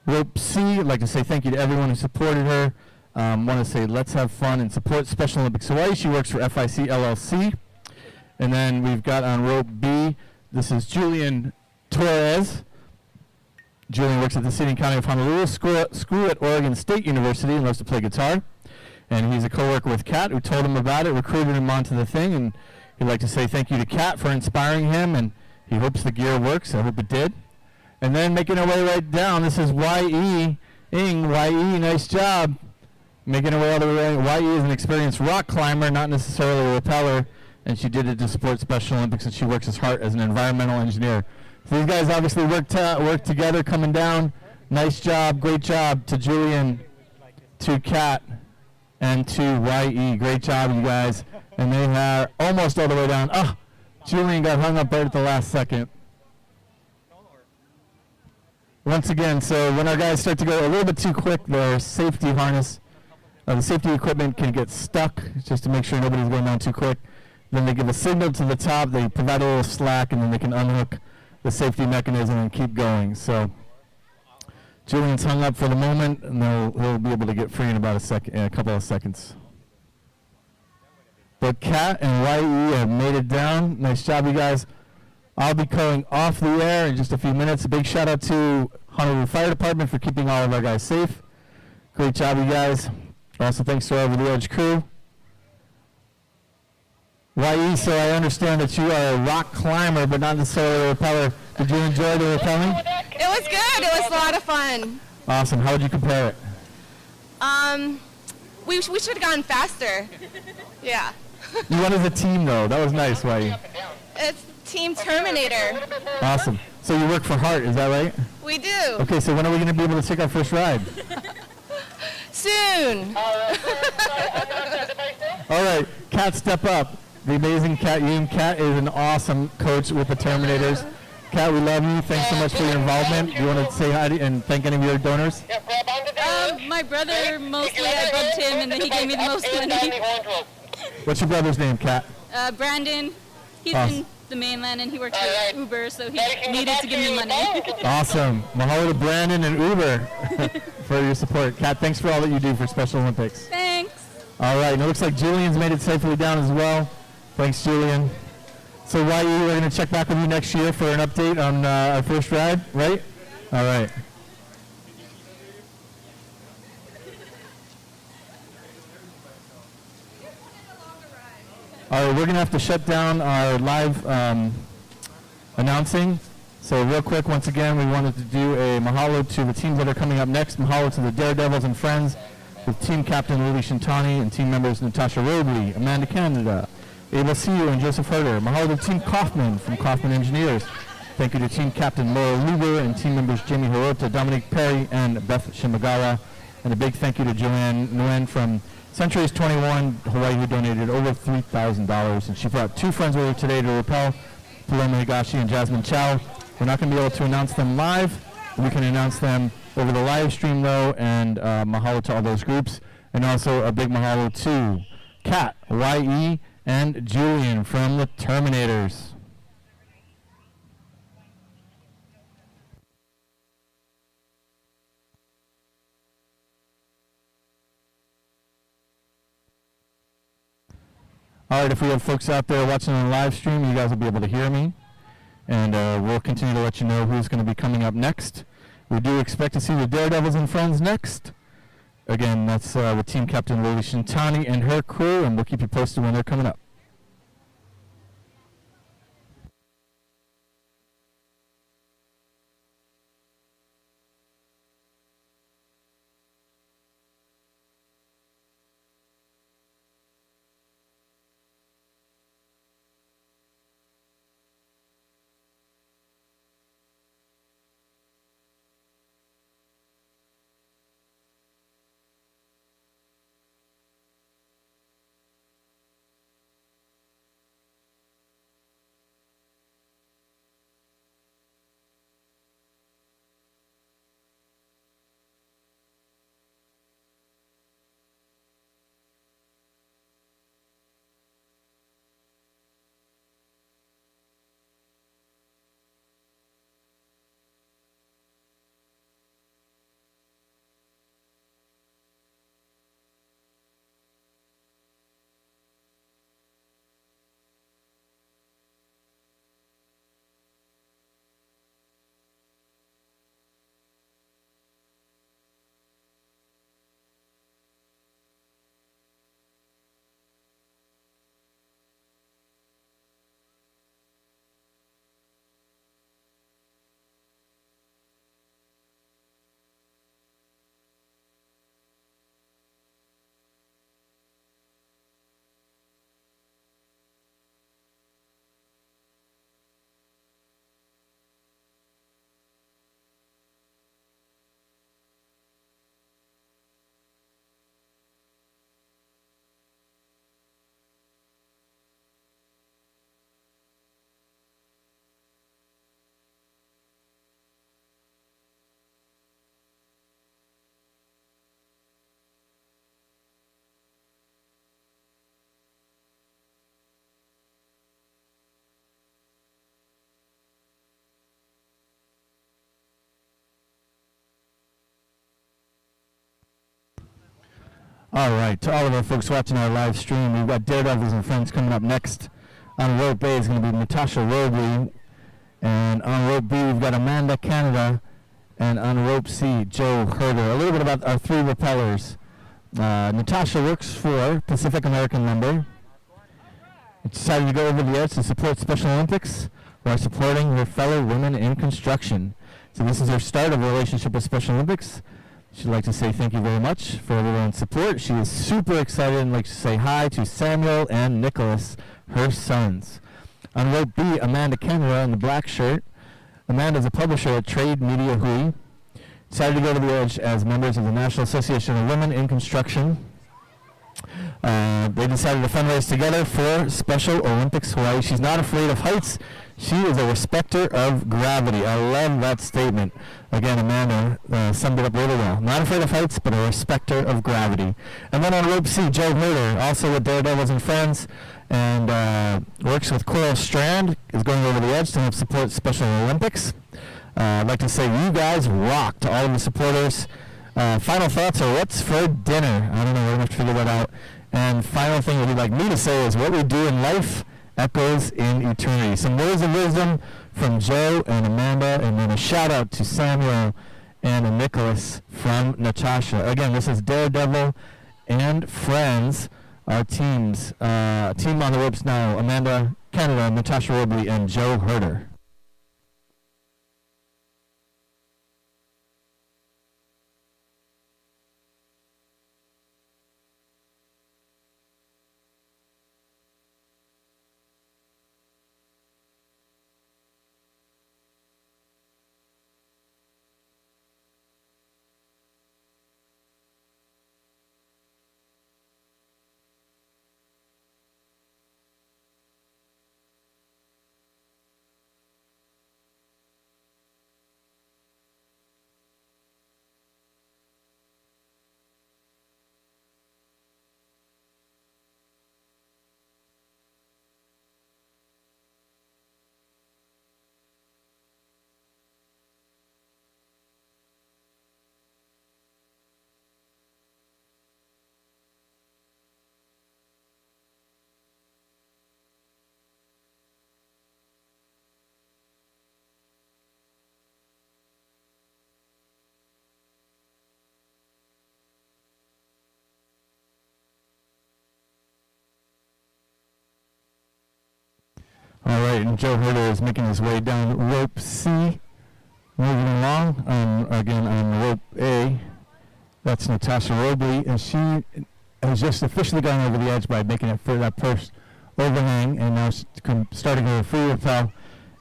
Rope C. I'd like to say thank you to everyone who supported her. Want to say let's have fun and support Special Olympics Hawaii. She works for FIC LLC. And then we've got on Rope B, this is Julian Torres. Julian works at the City and County of Honolulu School at Oregon State University and loves to play guitar. And he's a co-worker with Kat, who told him about it, recruited him onto the thing, and he'd like to say thank you to Kat for inspiring him, and he hopes the gear works. I hope it did. And then making our way right down, this is Y.E. Ing. Y.E., nice job. Making her way all the way. Y.E. is an experienced rock climber, not necessarily a rappeller, and she did it to support Special Olympics, and she works as hard as an environmental engineer. So these guys obviously work together coming down. Nice job, great job to Julian to Kat, and to YE. Great job, you guys. And they are almost all the way down. Oh, Julian got hung up right at the last second. Once again, so when our guys start to go a little bit too quick, their safety harness, the safety equipment can get stuck just to make sure nobody's going down too quick. Then they give a signal to the top, they provide a little slack, and then they can unhook the safety mechanism and keep going. So Julian's hung up for the moment, and he'll be able to get free in about a couple of seconds. But Kat and YE have made it down. Nice job, you guys. I'll be going off the air in just a few minutes. A big shout out to Honolulu Fire Department for keeping all of our guys safe. Great job, you guys. Also, thanks to our Over the Edge crew. YE, so I understand that you are a rock climber, but not necessarily a rappeller. Did you enjoy the rappelling? It was good. It was a lot of fun. Awesome. How would you compare it? We should have gone faster. Yeah. You won as a team, though. That was nice, YE. It's Team Terminator. Awesome. So you work for Heart, is that right? We do. Okay, so when are we going to be able to take our first ride? Soon. All right, Kat, step up. The amazing Kat Yoon. Kat is an awesome coach with the Terminators. Kat, we love you. Thanks so much for your involvement. Do you want to say hi and thank any of your donors? My brother, mostly I bugged him, and then he gave me the most money. What's your brother's name, Kat? Brandon. He's in the mainland, and he works for Uber, so he needed to give me money. Awesome. Mahalo to Brandon and Uber for your support. Kat, thanks for all that you do for Special Olympics. Thanks. All right, and it looks like Julian's made it safely down as well. Thanks, Julian. So, YE, we're going to check back with you next year for an update on our first ride, right? All right. All right, we're going to have to shut down our live announcing. So real quick, once again, we wanted to do a mahalo to the teams that are coming up next. Mahalo to the Daredevils and Friends with team captain Lily Shintani and team members Natasha Robley, Amanda Canada, Abel Siu, and Joseph Herder. Mahalo to team Kaufman from Kaufman Engineers. Thank you to team captain Laura Luber and team members Jamie Hirota, Dominique Perry, and Beth Shimogowen. And a big thank you to Joanne Nguyen from Centuries 21 Hawaii, who donated over $3,000. And she brought two friends with her today to rappel, Paloma Higashi and Jasmine Chow. We're not going to be able to announce them live. We can announce them over the live stream, though, and mahalo to all those groups. And also a big mahalo to Kat, YE, and Julian from the Terminators. All right, if we have folks out there watching on the live stream, you guys will be able to hear me. And we'll continue to let you know who's going to be coming up next. We do expect to see the Daredevils and Friends next. Again, that's with team captain Lily Shintani and her crew, and we'll keep you posted when they're coming up. All right, to all of our folks watching our live stream, we've got Daredevils and Friends coming up next. On rope A is going to be Natasha Robley, and on rope B we've got Amanda Canada, and on rope C, Joe Herder. A little bit about our three rappellers. Natasha works for Pacific American Lumber. Decided to go over the edge to support Special Olympics while supporting her fellow women in construction. So this is her start of a relationship with Special Olympics. She'd like to say thank you very much for everyone's support. She is super excited and likes to say hi to Samuel and Nicholas, her sons. On rope B, Amanda Canada in the black shirt. Amanda is a publisher at Trade Media Hui. Decided to go to the edge as members of the National Association of Women in Construction. They decided to fundraise together for Special Olympics Hawaii. She's not afraid of heights. She is a respecter of gravity. I love that statement. Again, Amanda summed it up really well. Not afraid of heights, but a respecter of gravity. And then on rope C, Joe Herder, also with Daredevils and Friends, and works with Coral Strand, is going over the edge to help support Special Olympics. I'd like to say you guys rock to all of the supporters. Final thoughts are what's for dinner? I don't know, we're going to have to figure that out. And final thing that we'd like me to say is what we do in life echoes in eternity. Some words of wisdom from Joe and Amanda, and then a shout out to Samuel and Nicholas from Natasha. Again, this is Daredevil and Friends, our teams. Team on the ropes now, Amanda Canada, Natasha Robley, and Joe Herder. All right, and Joe Herder is making his way down rope C. Moving along, again on rope A, that's Natasha Robley, and she has just officially gone over the edge by making it for that first overhang, and now she's starting her free rappel.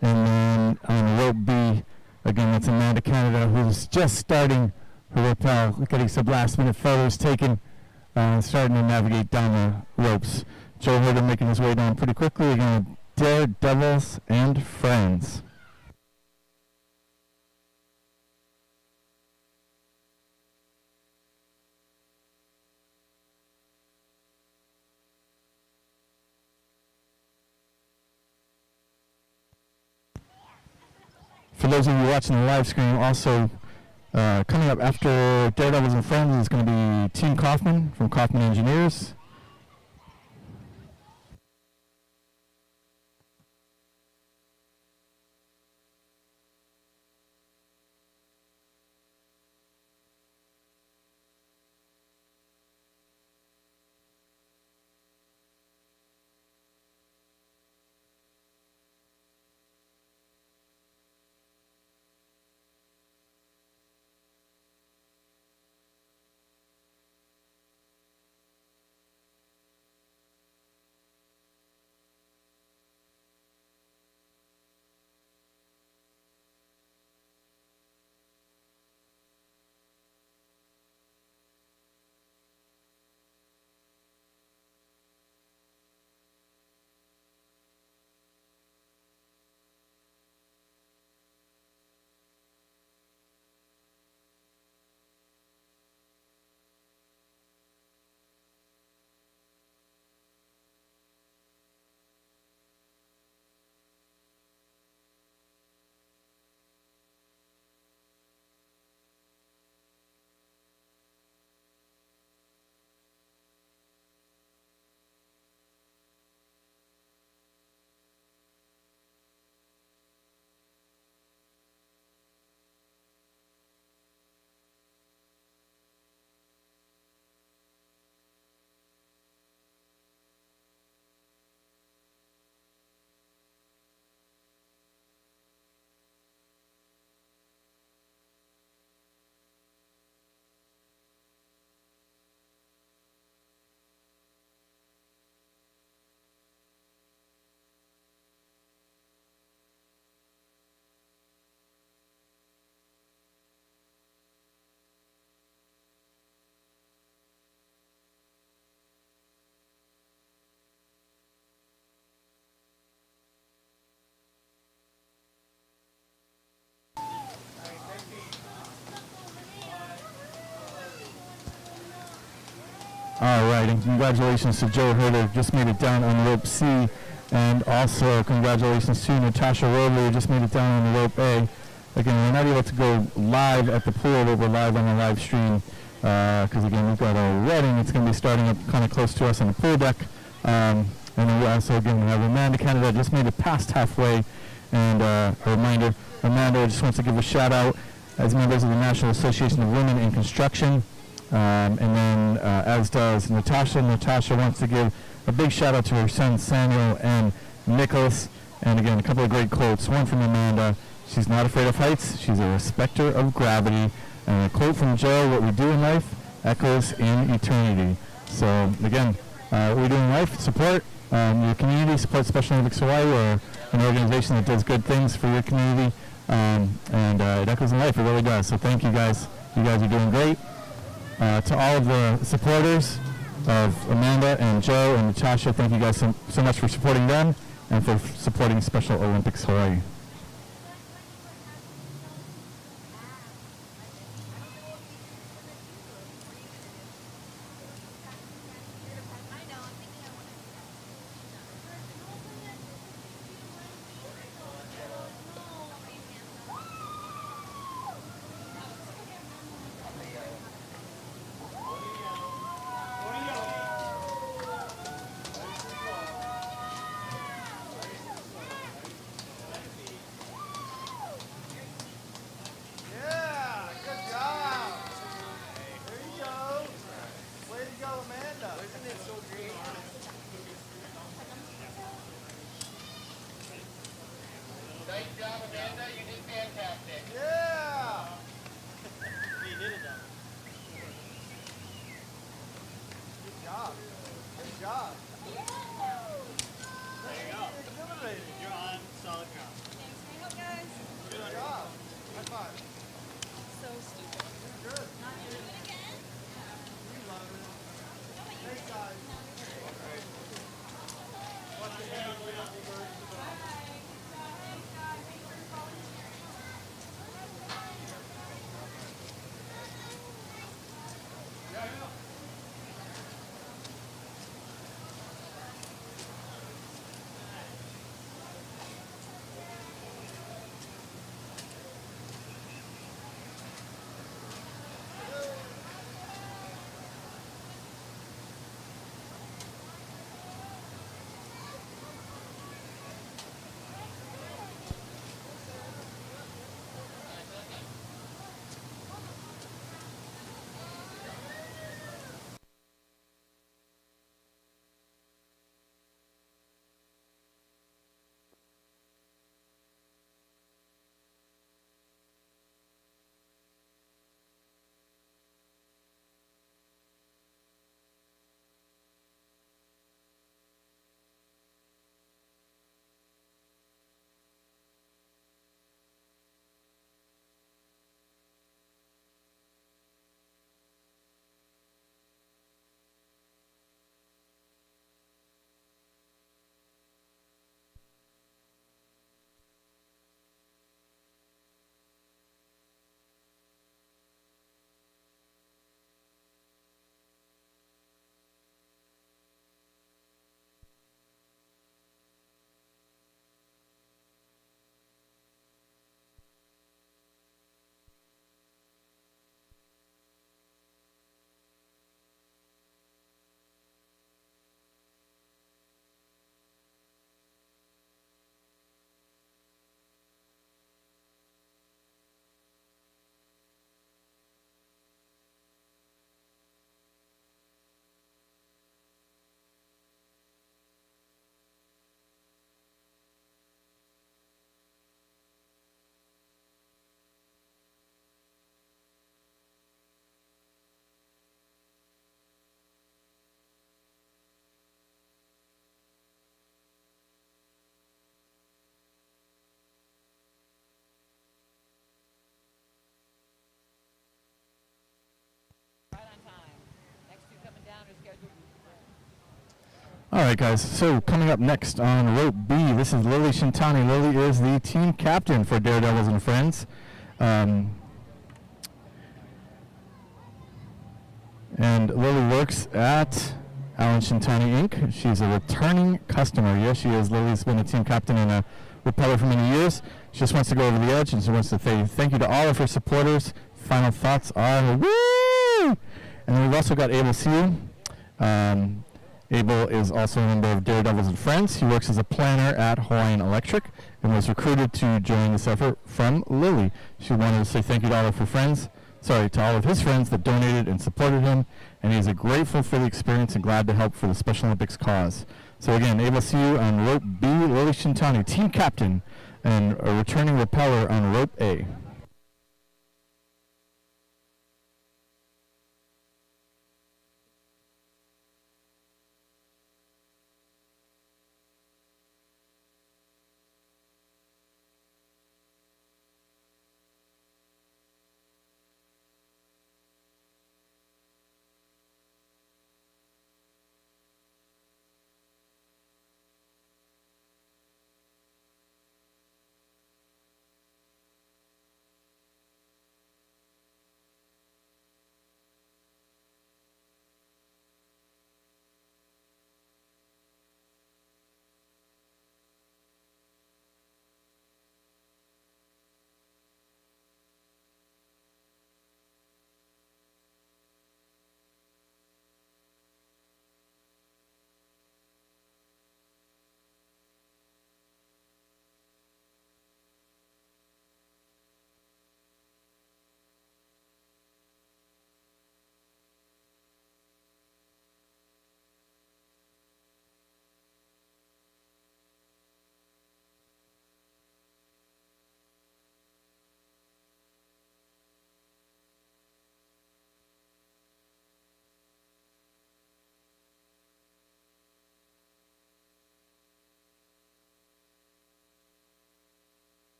And then on rope B, again, that's Amanda Canada, who's just starting her rappel, getting some last-minute photos taken, starting to navigate down the ropes. Joe Herder making his way down pretty quickly, again, Daredevils and Friends. For those of you watching the live stream, also coming up after Daredevils and Friends is going to be Team Kaufman from Kaufman Engineers. exciting. Congratulations to Joe Herder, just made it down on rope C. And also congratulations to Natasha Robley, who just made it down on rope A. Again, we're not able to go live at the pool, but we're live on the live stream. Because again, we've got a wedding. It's going to be starting up kind of close to us on the pool deck. And then we also, again, we have Amanda Canada, just made it past halfway. And a reminder, Amanda just wants to give a shout out as members of the National Association of Women in Construction. And then, as does Natasha. Natasha wants to give a big shout out to her sons, Samuel and Nicholas. And again, a couple of great quotes. One from Amanda, she's not afraid of heights, she's a respecter of gravity. And a quote from Joe, what we do in life echoes in eternity. So again, what we do in life, support your community, support Special Olympics Hawaii, or an organization that does good things for your community. And it echoes in life, it really does. So thank you guys. You guys are doing great. To all of the supporters of Amanda and Joe and Natasha, thank you guys so much for supporting them and for supporting Special Olympics Hawaii. All right, guys, so coming up next on rope B, this is Lily Shintani. Lily is the team captain for Daredevils and Friends. And Lily works at Alan Shintani Inc. She's a returning customer. Yes, she is. Lily's been a team captain and a repeller for many years. She just wants to go over the edge, and she wants to say thank you to all of her supporters. Final thoughts are woo! And then we've also got Abel Siu. Abel is also a member of Daredevils and Friends. He works as a planner at Hawaiian Electric and was recruited to join this effort from Lily. She wanted to say thank you to all of her friends, to all of his friends that donated and supported him, and he's grateful for the experience and glad to help for the Special Olympics cause. So again, Abel Siu on rope B, Lily Shintani, team captain, and a returning repeller on rope A.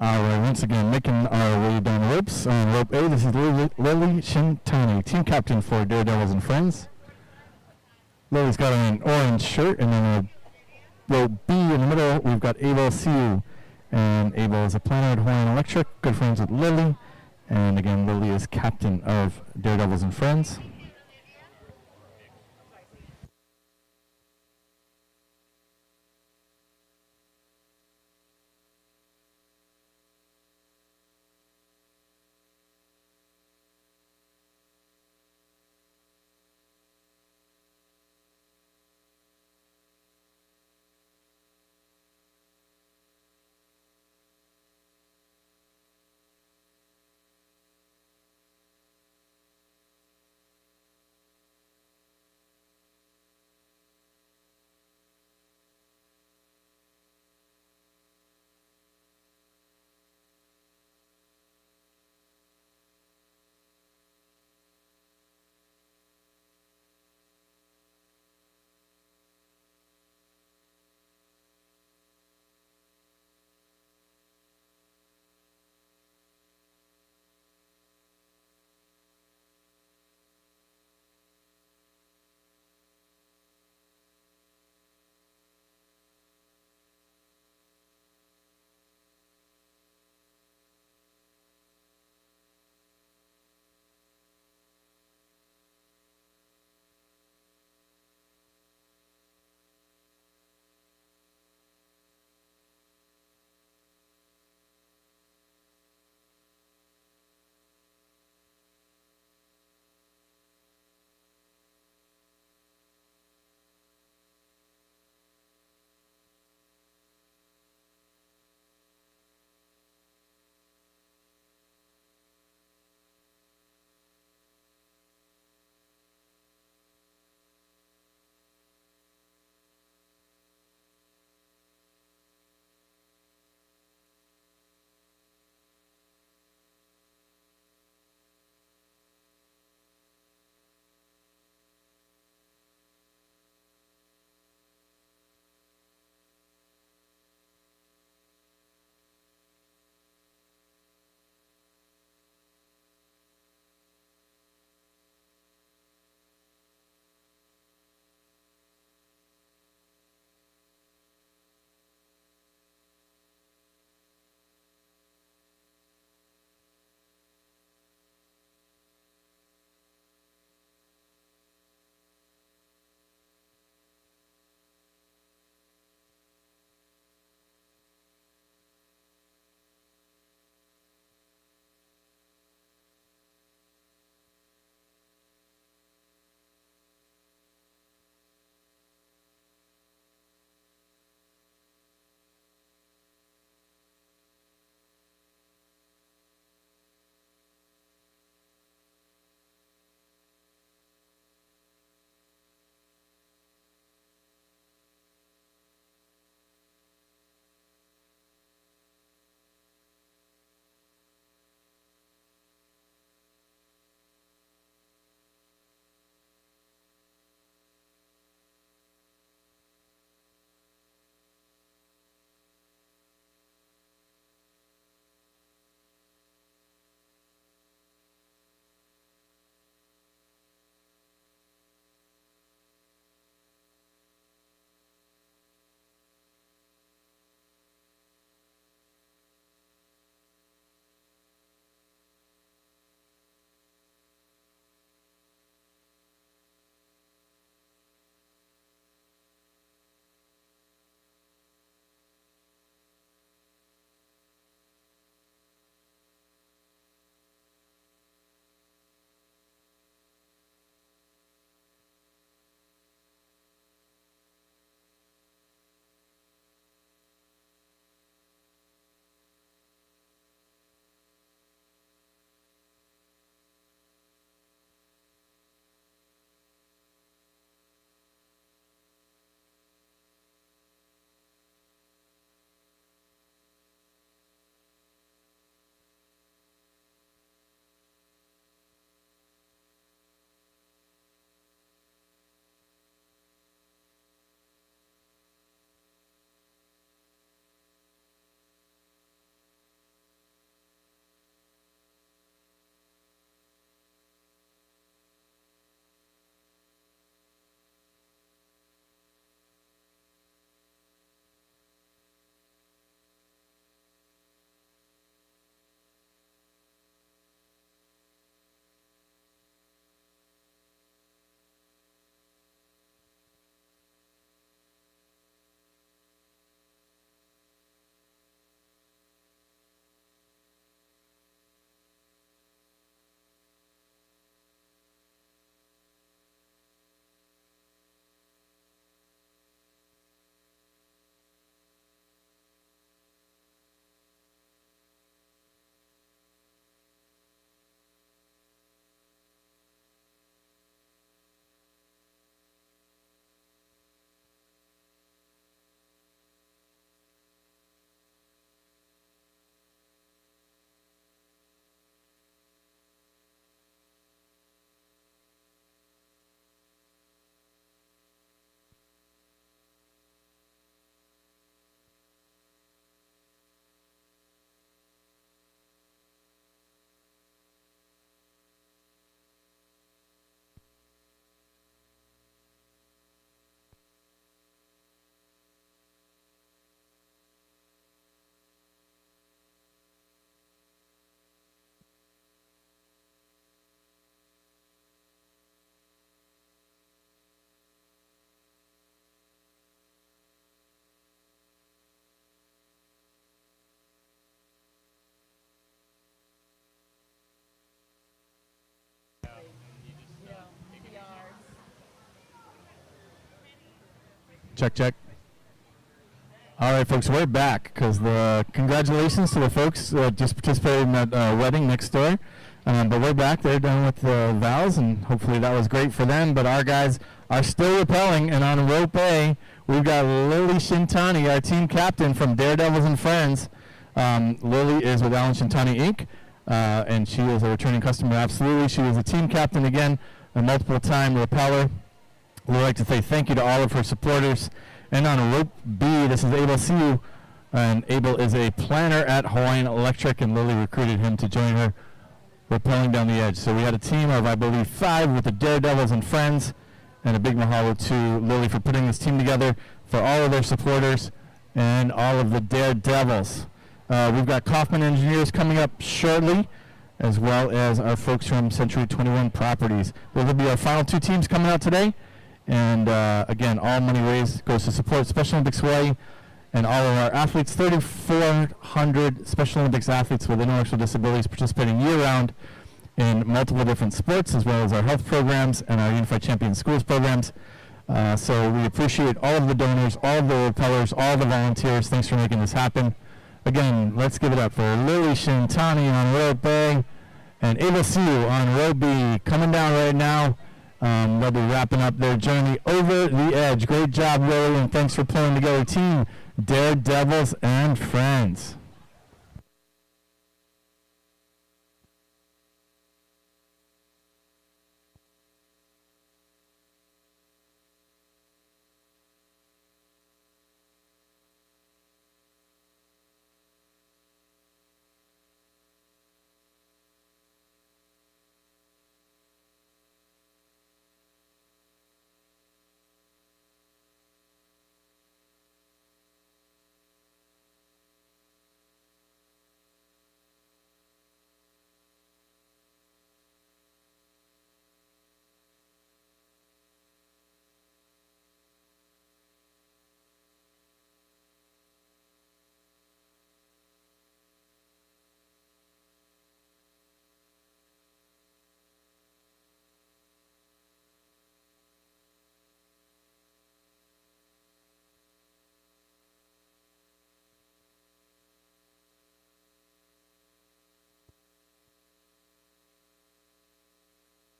All right, once again, making our way down the ropes. On rope A, this is Lily Shintani, team captain for Daredevils and Friends. Lily's got an orange shirt, and then rope B in the middle, we've got Abel Siu. And Abel is a Planet Hawaiian Electric, good friends with Lily. And again, Lily is captain of Daredevils and Friends. Check, check. All right, folks, we're back because the congratulations to the folks just participated in that wedding next door. But we're back. They're done with the vows, and hopefully that was great for them. But our guys are still rappelling, and on rope A, we've got Lily Shintani, our team captain from Daredevils and Friends. Lily is with Alan Shintani, Inc., and she is a returning customer, absolutely. She was a team captain again, a multiple-time rappeller. We'd like to say thank you to all of her supporters. And on rope B, this is Abel Siu, and Abel is a planner at Hawaiian Electric, and Lily recruited him to join her rappelling down the edge. So we had a team of, I believe, 5 with the Daredevils and Friends, and a big mahalo to Lily for putting this team together, for all of their supporters, and all of the Daredevils. We've got Kaufman Engineers coming up shortly, as well as our folks from Century 21 Properties. Those will be our final 2 teams coming out today. And again, all money raised goes to support Special Olympics Hawaii and all of our athletes. 3,400 Special Olympics athletes with intellectual disabilities participating year-round in multiple different sports, as well as our health programs and our Unified Champion Schools programs. So we appreciate all of the donors, all of the rappellers, all the volunteers. Thanks for making this happen. Again, let's give it up for Lily Shintani on rope A and Ava Siu on rope B. Coming down right now. They'll be wrapping up their journey over the edge. Great job, Lily, and thanks for pulling together Team Daredevils and Friends.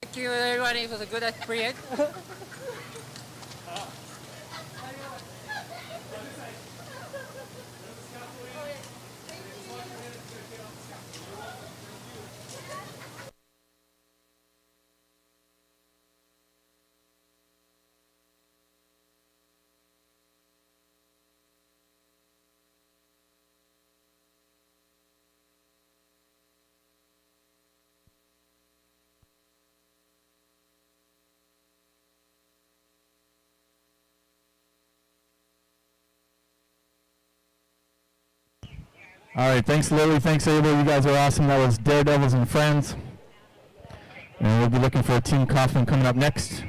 Thank you, everyone. It was a good experience. All right, thanks, Lily. Thanks, Abel. You guys are awesome. That was Daredevils and Friends. And we'll be looking for Team Kaufman coming up next.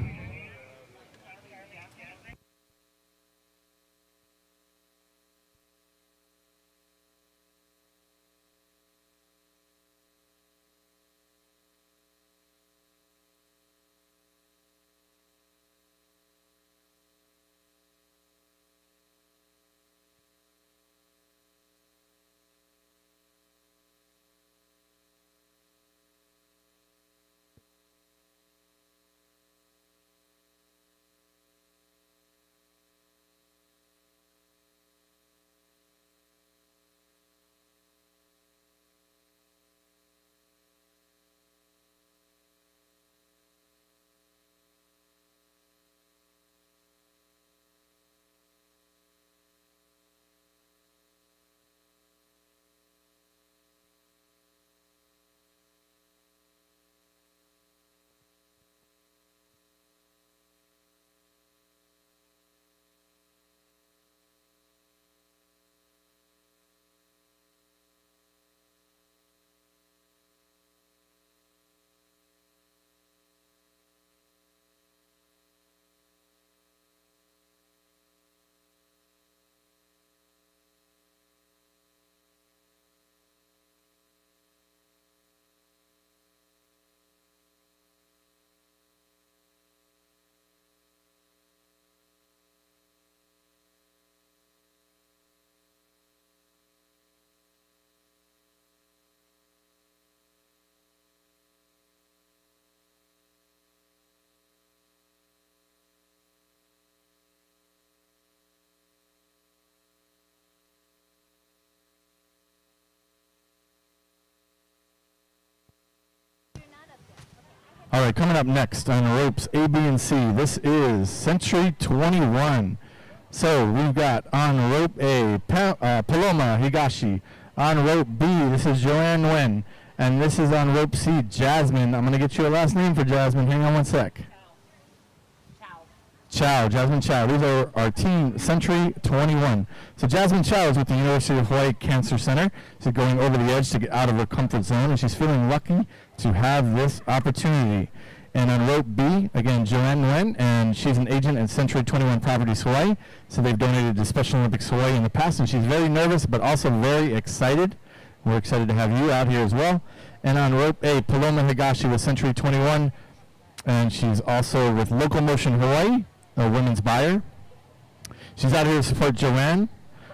All right, coming up next on ropes A, B, and C, this is Century 21. So we've got on rope A, Paloma Higashi. On rope B, this is Joanne Nguyen. And this is on rope C, Jasmine. I'm going to get you a last name for Jasmine. Hang on one sec. Chow, Jasmine Chow. These are our team, Century 21. So Jasmine Chow is with the University of Hawaii Cancer Center. She's going over the edge to get out of her comfort zone, and she's feeling lucky to have this opportunity. And on rope B, again, Joanne Nguyen, and she's an agent at Century 21 Properties Hawaii. So they've donated to Special Olympics Hawaii in the past, and she's very nervous, but also very excited. We're excited to have you out here as well. And on rope A, Paloma Higashi with Century 21, and she's also with Local Motion Hawaii, a women's buyer. She's out here to support Joanne,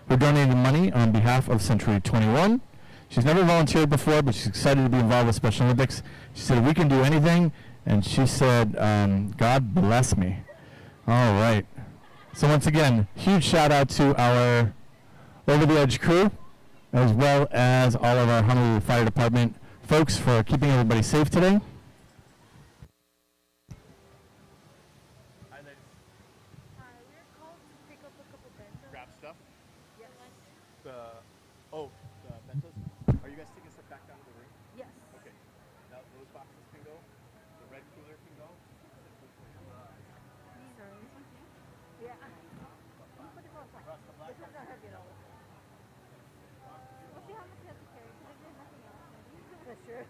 who donated money on behalf of Century 21. She's never volunteered before, but she's excited to be involved with Special Olympics. She said, we can do anything, and she said, God bless me. All right. So once again, huge shout out to our Over the Edge crew, as well as all of our Honolulu Fire Department folks for keeping everybody safe today. Grab stuff? Yes. The bentos? Are you guys taking stuff back down to the ring? Yes. Okay. Now those boxes can go. The red cooler can go. These are this one too? Yeah. You put it outside. This one's not heavy at all. We'll see how much you have to carry because there's nothing else. That's true.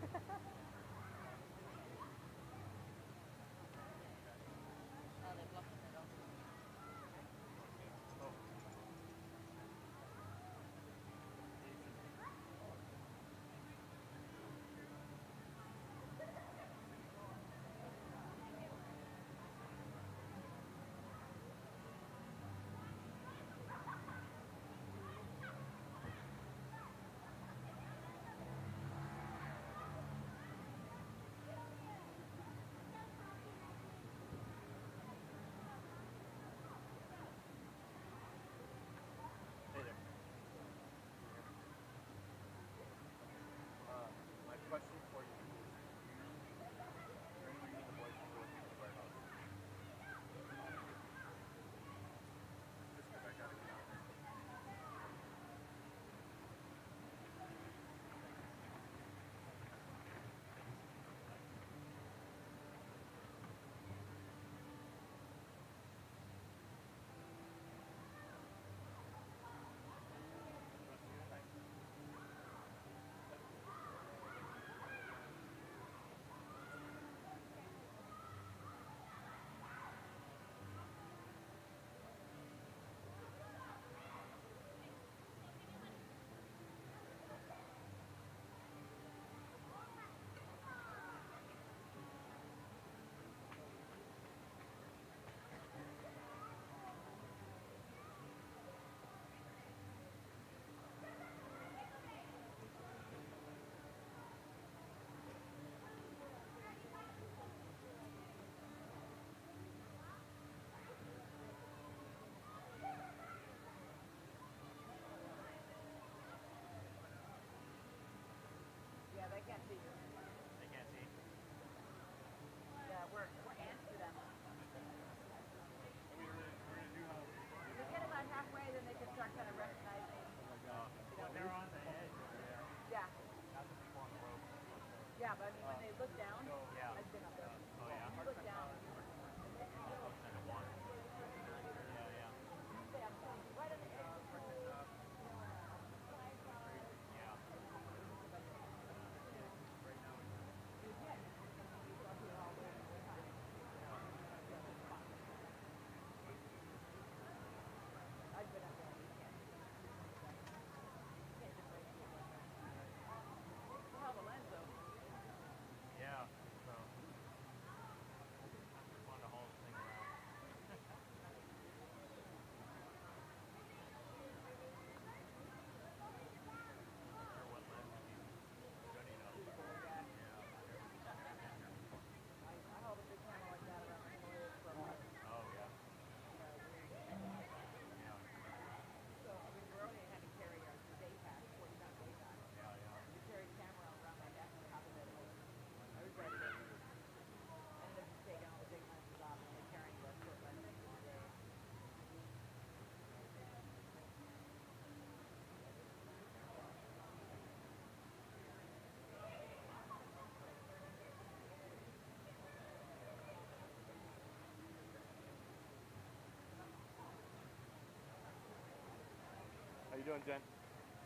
doing, Jen?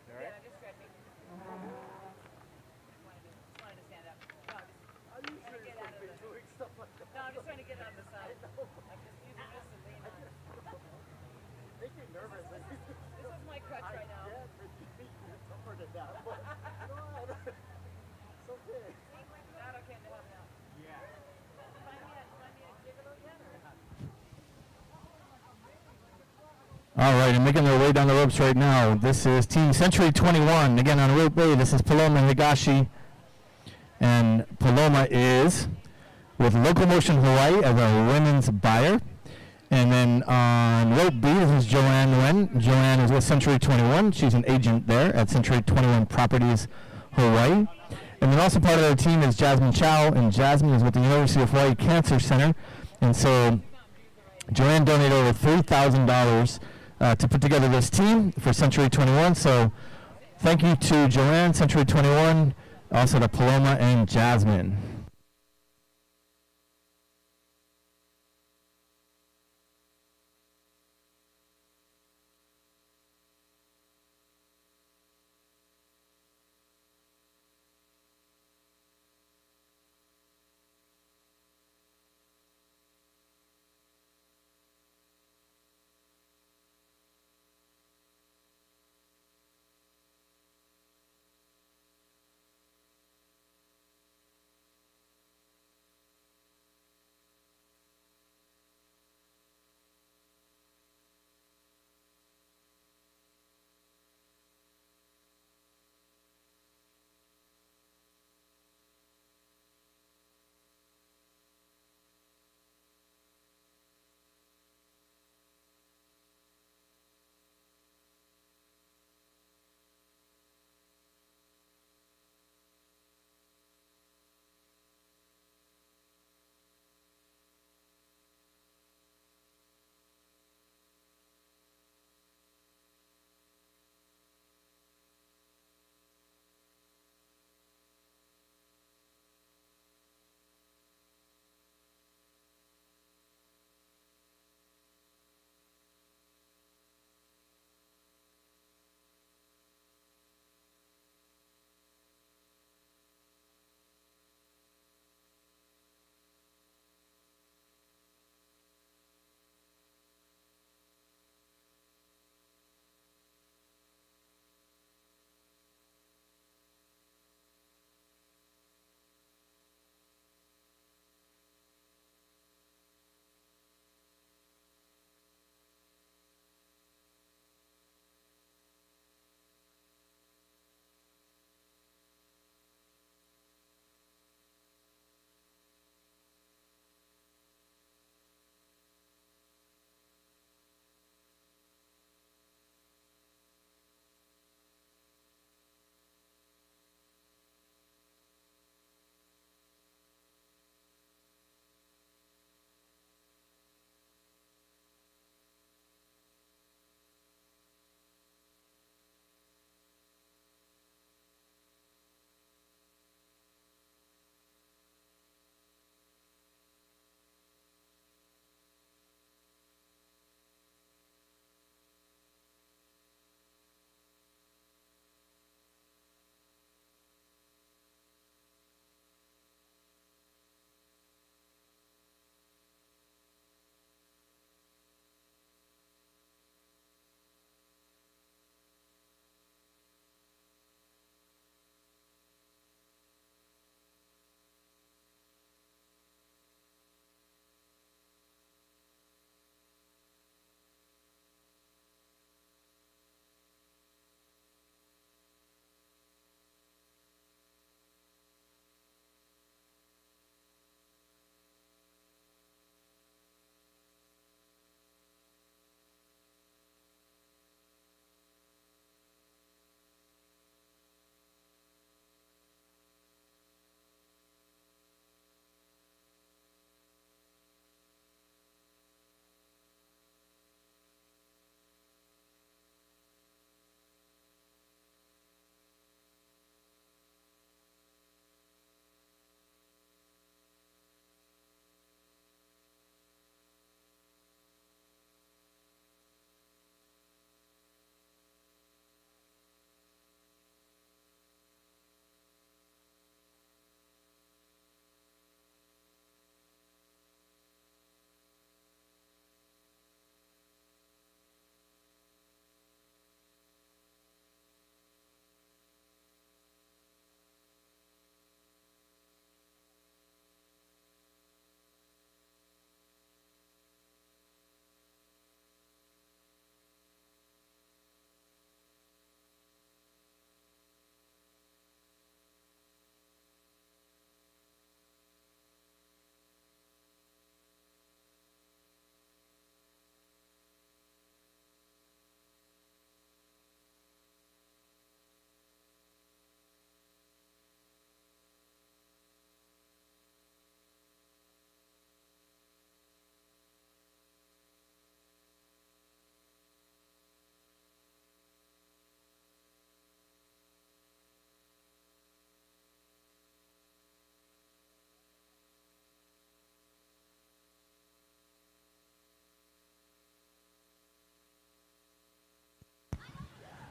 You all right? Just stretching. Just wanted to stand up. No, I'm just trying to get out of the... doing stuff like that. No, I'm just trying to get on the side. I'm just using this to lean on. Make me nervous. This is my crutch right now. Yeah, but you think you're tougher than that. But, go on. It's okay. Not okay to have now. Yeah. Find me a gigolo yet, or not? All right, and making their way down the ropes right now. This is Team Century 21. Again, on rope A, this is Paloma Higashi. And Paloma is with Locomotion Hawaii as a women's buyer. And then on rope B, this is Joanne Nguyen. Joanne is with Century 21. She's an agent there at Century 21 Properties, Hawaii. And then also part of their team is Jasmine Chow, and Jasmine is with the University of Hawaii Cancer Center. And so Joanne donated over $3,000 to put together this team for Century 21. So thank you to Joanne, Century 21, also to Paloma and Jasmine.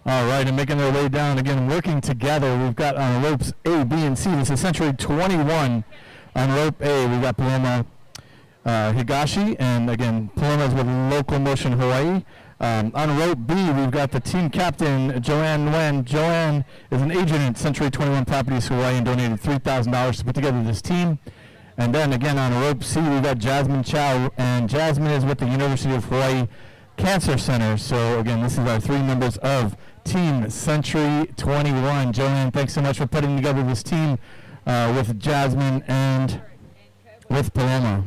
All right, and making their way down again, working together. We've got on ropes A, B, and C. This is Century 21. On rope A, we've got Paloma Higashi, and again, Paloma is with Local Motion Hawaii. On rope B, we've got the team captain, Joanne Nguyen. Joanne is an agent at Century 21 Properties Hawaii and donated $3,000 to put together this team. And then again on rope C, we've got Jasmine Chow, and Jasmine is with the University of Hawaii Cancer Center. So again, this is our 3 members of Team Century 21. Joanne, thanks so much for putting together this team with Jasmine and with Paloma.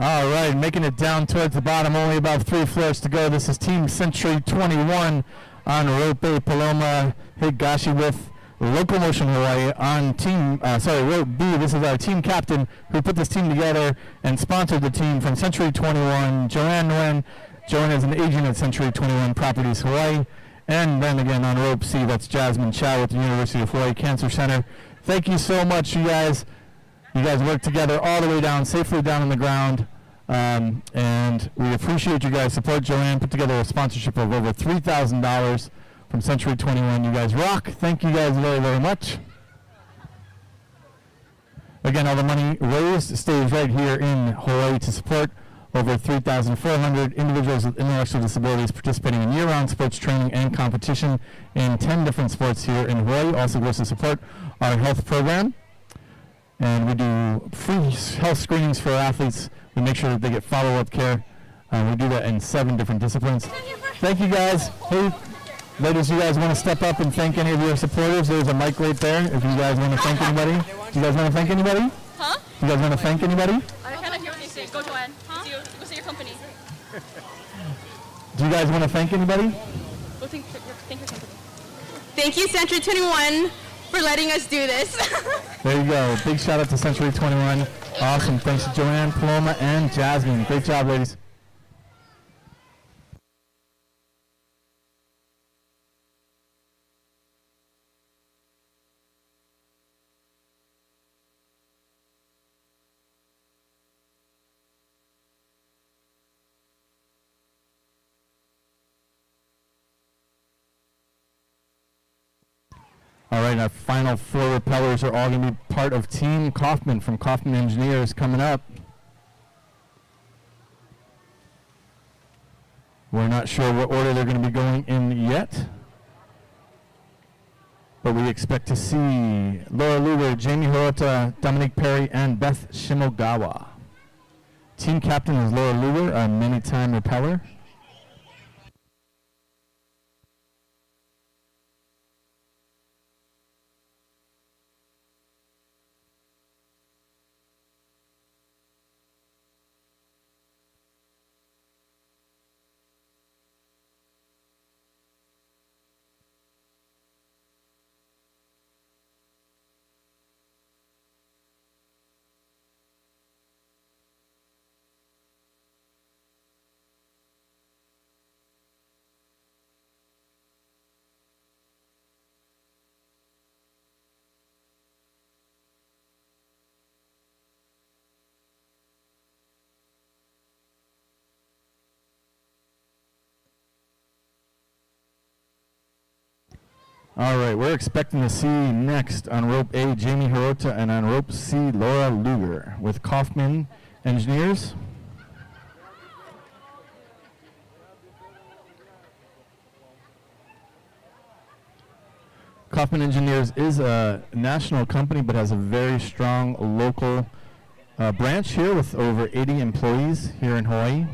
All right, making it down towards the bottom, only about 3 floors to go. This is Team Century 21 on rope A, Paloma Higashi with Local Motion Hawaii. On rope B, this is our team captain who put this team together and sponsored the team from Century 21, Joanne Nguyen. Joanne is an agent at Century 21 Properties Hawaii. And then again on rope C, that's Jasmine Chow with the University of Hawaii Cancer Center. Thank you so much, you guys. You guys worked together all the way down, safely down on the ground, and we appreciate you guys' support. Joanne put together a sponsorship of over $3,000 from Century 21. You guys rock. Thank you guys very, very much. Again, all the money raised stays right here in Hawaii to support over 3,400 individuals with intellectual disabilities participating in year-round sports training and competition in 10 different sports here in Hawaii. Also goes to support our health program. And we do free health screenings for our athletes. We make sure that they get follow-up care. We do that in 7 different disciplines. Thank you, guys. Hey, ladies, you guys want to step up and thank any of your supporters? There's a mic right there. If you guys want to thank anybody. Do you guys want to thank anybody? Huh? You guys want to thank anybody? I kind of hear what you say. Go, Joanne. Huh? Go see your company. Do you guys want to thank anybody? Go thank your company. Thank you, Century 21, for letting us do this. There you go. Big shout out to Century 21. Awesome. Thanks to Joanne, Paloma, and Jasmine. Great job, ladies. All right, our final 4 rappellers are all going to be part of Team Kaufman from Kaufman Engineers coming up. We're not sure what order they're going to be going in yet, but we expect to see Laura Luger, Jamie Hirota, Dominique Perry, and Beth Shimogowen. Team captain is Laura Luger, a many-time rappeller. All right, we're expecting to see next on rope A, Jamie Hirota, and on rope C, Laura Luger with Kaufman Engineers. Kaufman Engineers is a national company but has a very strong local branch here with over 80 employees here in Hawaii.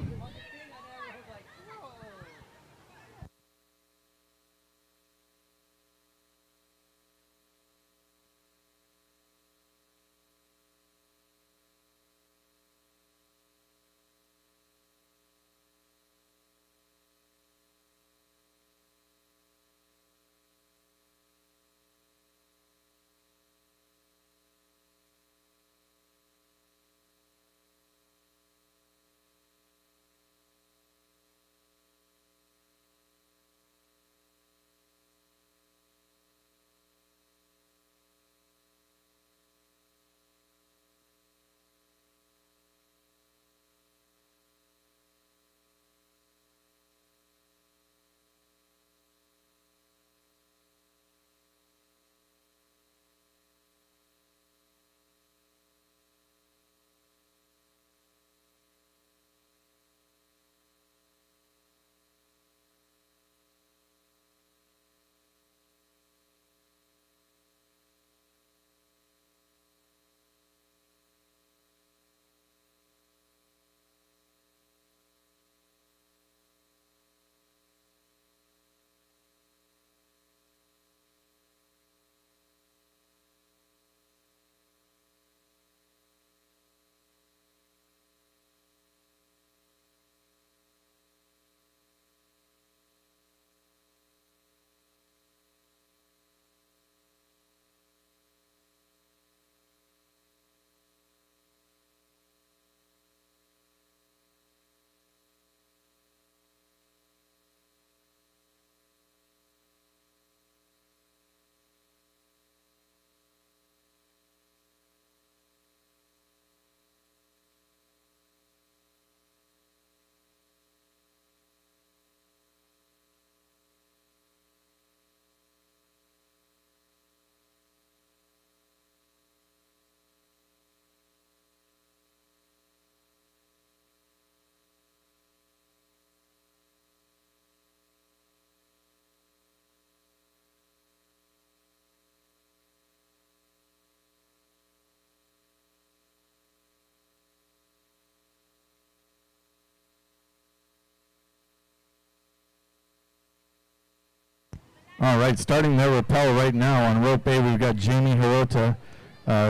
All right, starting their rappel right now on rope A, we've got Jamie Hirota.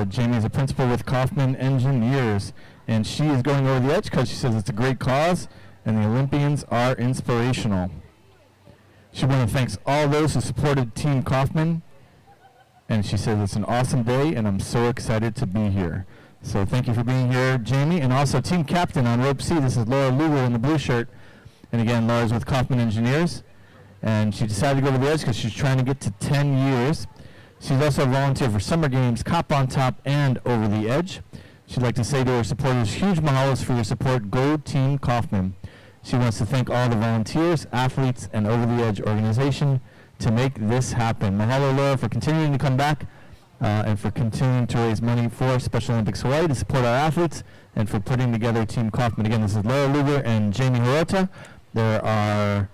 Jamie is a principal with Kaufman Engineers, and she is going over the edge because she says it's a great cause and the Olympians are inspirational. She wants to thank all those who supported Team Kaufman, and she says it's an awesome day and I'm so excited to be here. So thank you for being here, Jamie, and also team captain on rope C. This is Laura Luger in the blue shirt, and again, Laura's with Kaufman Engineers. And she decided to go over the edge because she's trying to get to 10 years. She's also a volunteer for Summer Games, Cop on Top, and Over the Edge. She'd like to say to her supporters, huge mahalos for your support. Go Team Kaufman. She wants to thank all the volunteers, athletes, and Over the Edge organization to make this happen. Mahalo, Laura, for continuing to come back and for continuing to raise money for Special Olympics Hawaii to support our athletes and for putting together Team Kaufman. Again, this is Laura Luger and Jamie Hirota. There are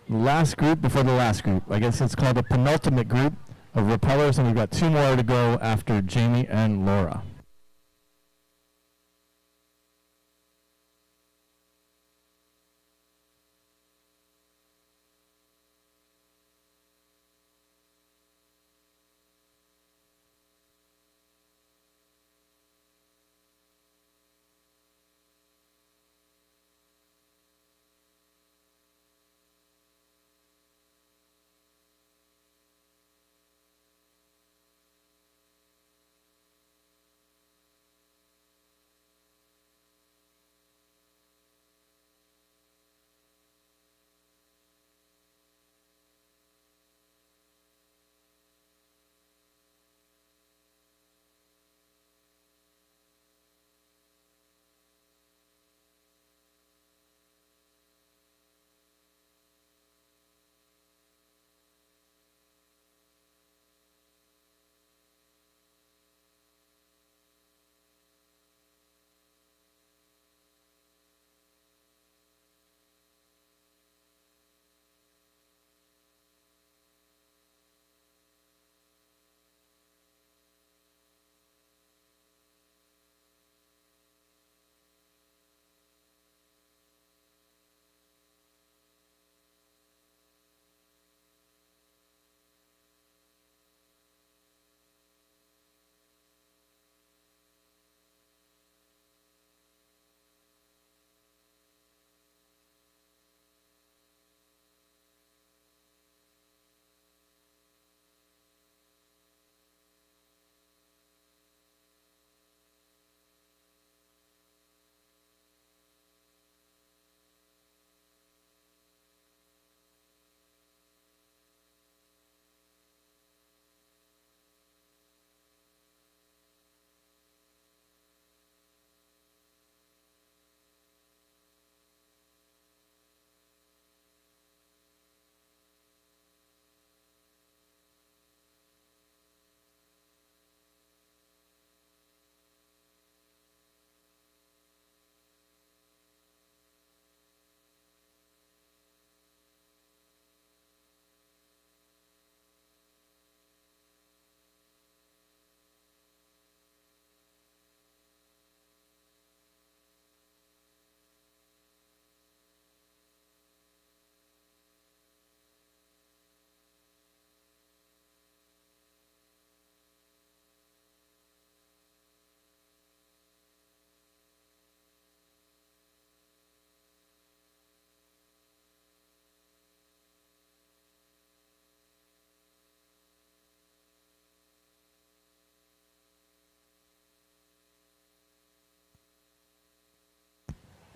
last group before the last group. I guess it's called the penultimate group of rappellers, and we've got 2 more to go after Jamie and Laura.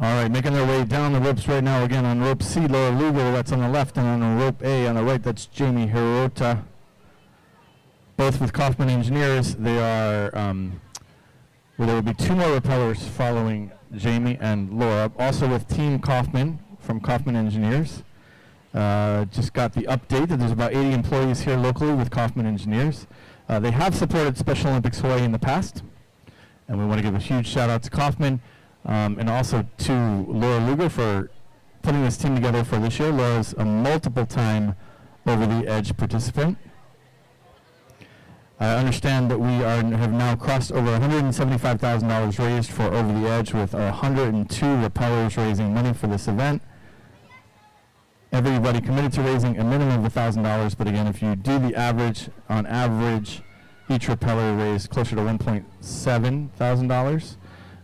All right, making their way down the ropes right now. Again, on rope C, Laura Lugo, that's on the left, and on rope A on the right, that's Jamie Hirota. Both with Kaufman Engineers. They are, well, there will be 2 more repellers following Jamie and Laura. Also with Team Kaufman from Kaufman Engineers. Just got the update that there's about 80 employees here locally with Kaufman Engineers. They have supported Special Olympics Hawaii in the past, and we want to give a huge shout out to Kaufman. And also to Laura Lugo for putting this team together for this year. Laura's a multiple-time over-the-edge participant. I understand that we have now crossed over $175,000 raised for Over the Edge, with 102 repellers raising money for this event. Everybody committed to raising a minimum of $1,000, but again, if you do the average, on average, each repeller raised closer to $1.7 thousand.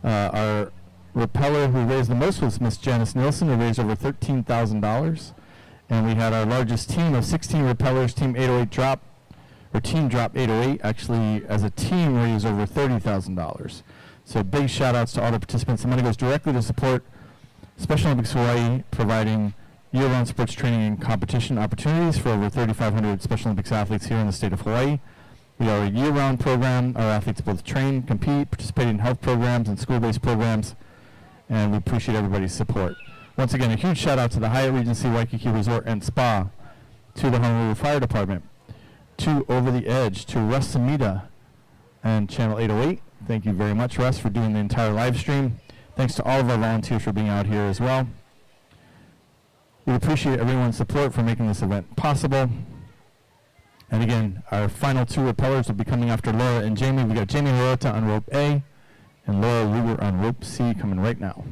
Our repeller who raised the most was Miss Janice Nielsen, who raised over $13,000. And we had our largest team of 16 repellers, Team 808 Drop, or Team Drop 808, actually as a team raised over $30,000. So big shout outs to all the participants. The money goes directly to support Special Olympics Hawaii, providing year-round sports training and competition opportunities for over 3,500 Special Olympics athletes here in the state of Hawaii. We are a year-round program. Our athletes both train, compete, participate in health programs and school-based programs, and we appreciate everybody's support. Once again, a huge shout out to the Hyatt Regency Waikiki Resort and Spa, to the Honolulu Fire Department, to Over the Edge, to Russ Samita and Channel 808. Thank you very much, Russ, for doing the entire live stream. Thanks to all of our volunteers for being out here as well. We appreciate everyone's support for making this event possible. And again, our final 2 repellers will be coming after Laura and Jamie. We got Jamie Hirota on rope A and Laura Luger on rope C coming right now.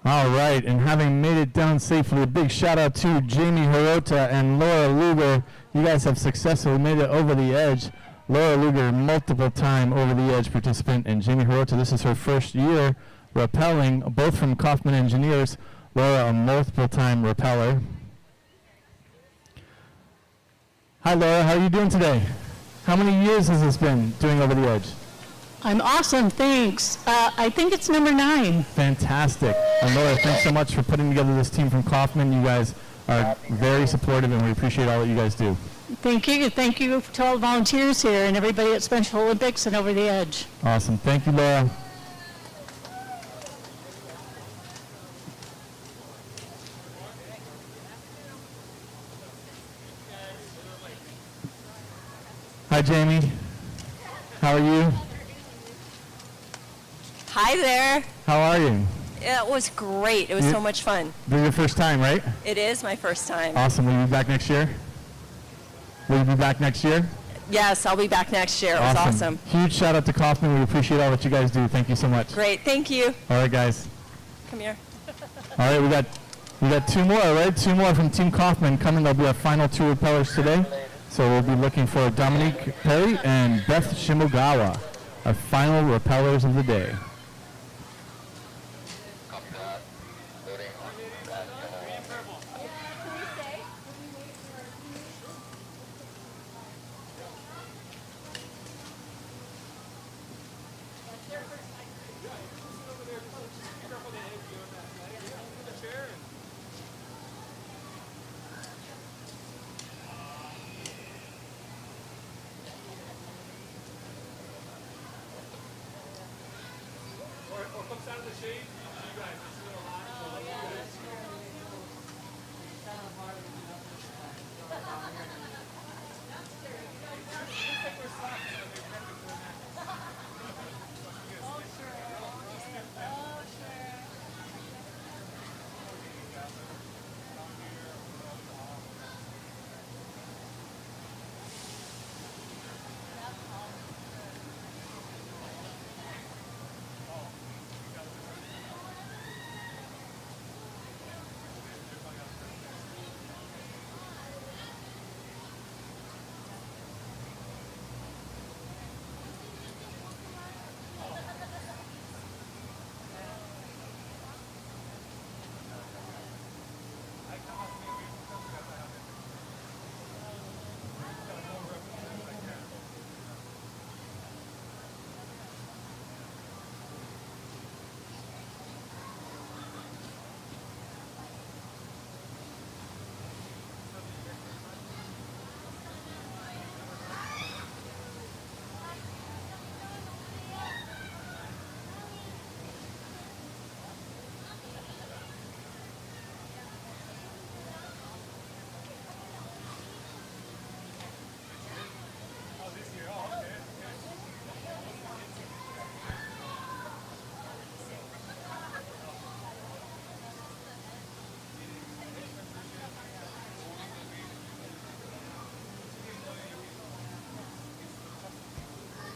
All right, and having made it down safely, a big shout out to Jamie Hirota and Laura Luger. You guys have successfully made it over the edge. Laura Luger, multiple time over the edge participant, and Jamie Hirota, this is her first year rappelling, both from Kaufman Engineers. Laura, a multiple time rappeller. Hi Laura, how are you doing today? How many years has this been doing over the edge? I'm awesome, thanks. I think it's number 9. Fantastic. And Laura, thanks so much for putting together this team from Kaufman. You guys are very supportive, and we appreciate all that you guys do. Thank you. Thank you to all the volunteers here and everybody at Special Olympics and Over the Edge. Awesome. Thank you, Laura. Hi, Jamie. How are you? Hi there. How are you? It was great. It was so much fun. This is your first time, right? It is my first time. Awesome. Will you be back next year? Will you be back next year? Yes, I'll be back next year. It was awesome. Huge shout out to Kaufman. We appreciate all that you guys do. Thank you so much. Great. Thank you. All right, guys. Come here. All right, we got 2 more, right? 2 more from Team Kaufman coming. There'll be our final 2 repellers today. So we'll be looking for Dominique Perry and Beth Shimogowen, our final repellers of the day.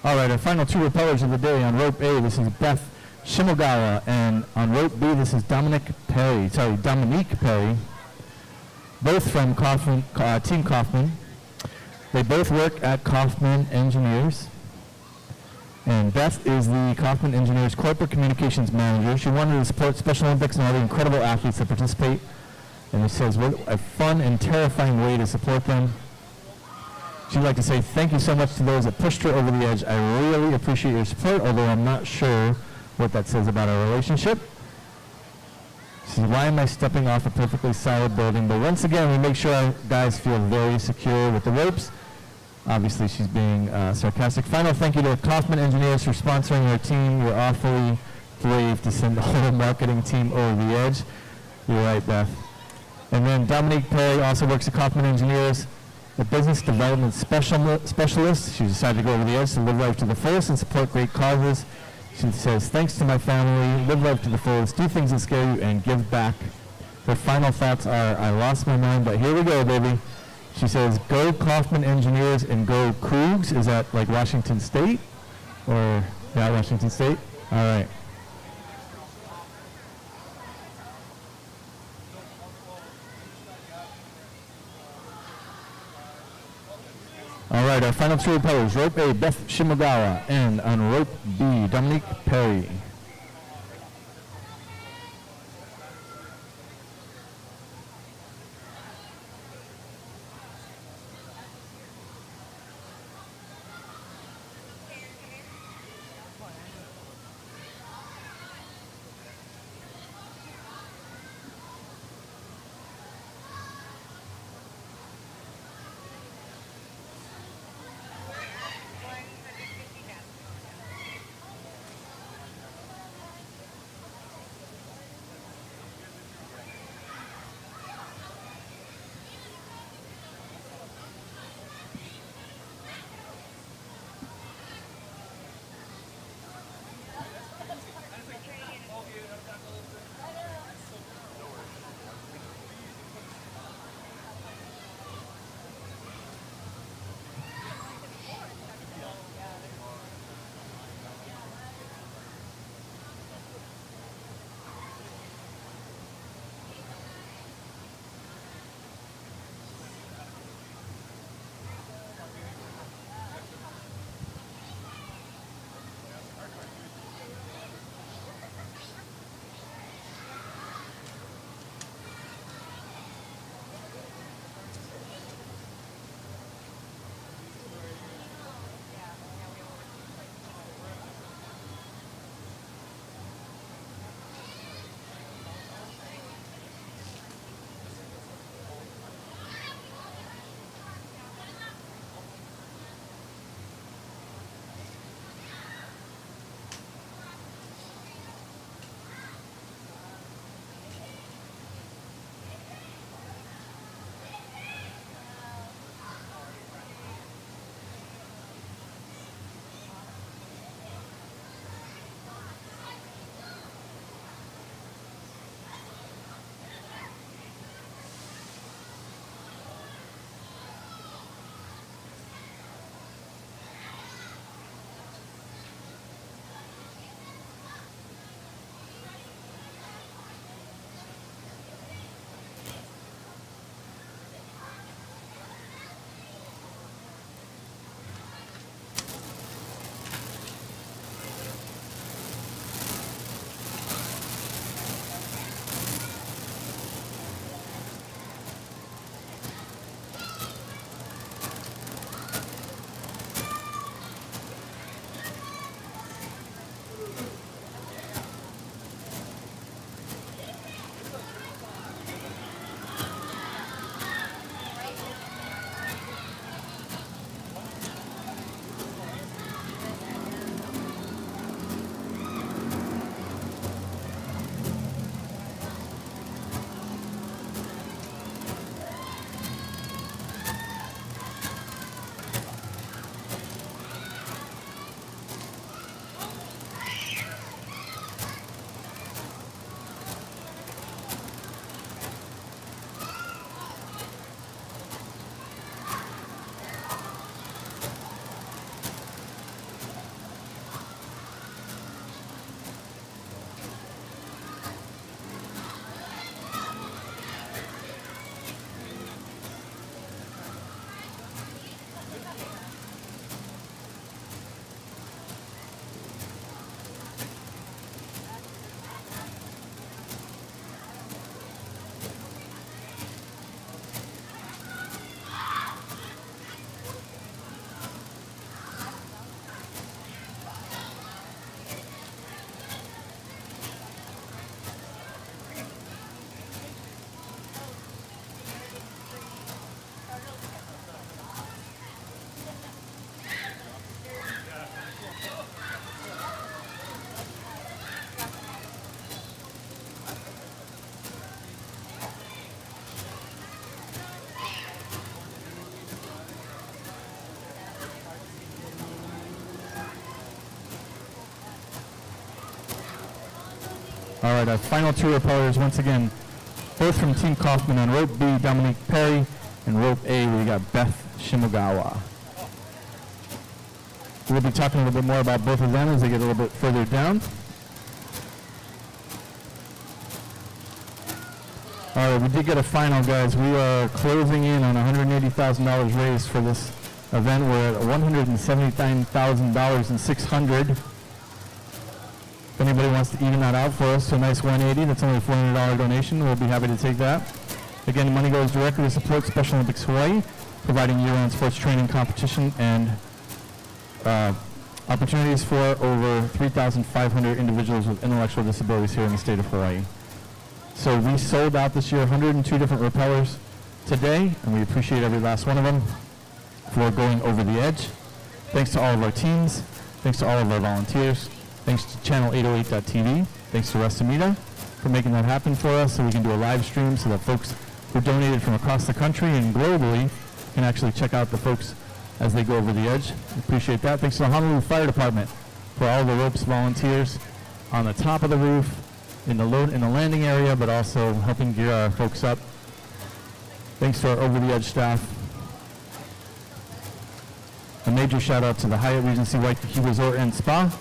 All right, our final two repellers of the day. On rope A, this is Beth Shimogowen, and on rope B, this is Dominique Perry. Both from Team Kaufman. They both work at Kaufman Engineers. And Beth is the Kaufman Engineers Corporate Communications Manager. She wanted to support Special Olympics and all the incredible athletes that participate. And it says, what a fun and terrifying way to support them. She'd like to say thank you so much to those that pushed her over the edge. I really appreciate your support, although I'm not sure what that says about our relationship. She says, why am I stepping off a perfectly solid building? But once again, we make sure our guys feel very secure with the ropes. Obviously, she's being sarcastic. Final thank you to Kaufman Engineers for sponsoring our team. You're awfully brave to send the whole marketing team over the edge. You're right, Beth. And then Dominique Perry also works at Kaufman Engineers, the business development specialist. She decided to go over the edge to live life to the fullest and support great causes. She says, thanks to my family, live life to the fullest, do things that scare you, and give back. Her final thoughts are, I lost my mind, but here we go, baby. She says, go Kaufman Engineers and go Cougs. Is that like Washington State? Or, yeah, Washington State? All right. All right, our final two repellers, rope A, Beth Shimogowen, and on rope B, Dominique Perry. All right, our final two repellers, once again, both from Team Kaufman on rope B, Dominique Perry, and rope A, we got Beth Shimogowen. We'll be talking a little bit more about both of them as they get a little bit further down. All right, we did get a final, guys. We are closing in on $180,000 raised for this event. We're at $179,600. If anybody wants to even that out for us to a nice 180, that's only a $400 donation. We'll be happy to take that. Again, the money goes directly to support Special Olympics Hawaii, providing year-round sports training, competition, and opportunities for over 3,500 individuals with intellectual disabilities here in the state of Hawaii. So we sold out this year 102 different repellers today, and we appreciate every last one of them for going over the edge. Thanks to all of our teams. Thanks to all of our volunteers. Thanks to Channel 808.tv. Thanks to Restamita for making that happen for us so we can do a live stream so that folks who donated from across the country and globally can actually check out the folks as they go over the edge. We appreciate that. Thanks to the Honolulu Fire Department for all the ropes volunteers on the top of the roof, in the landing area, but also helping gear our folks up. Thanks to our over the edge staff. A major shout out to the Hyatt Regency Waikiki Resort and Spa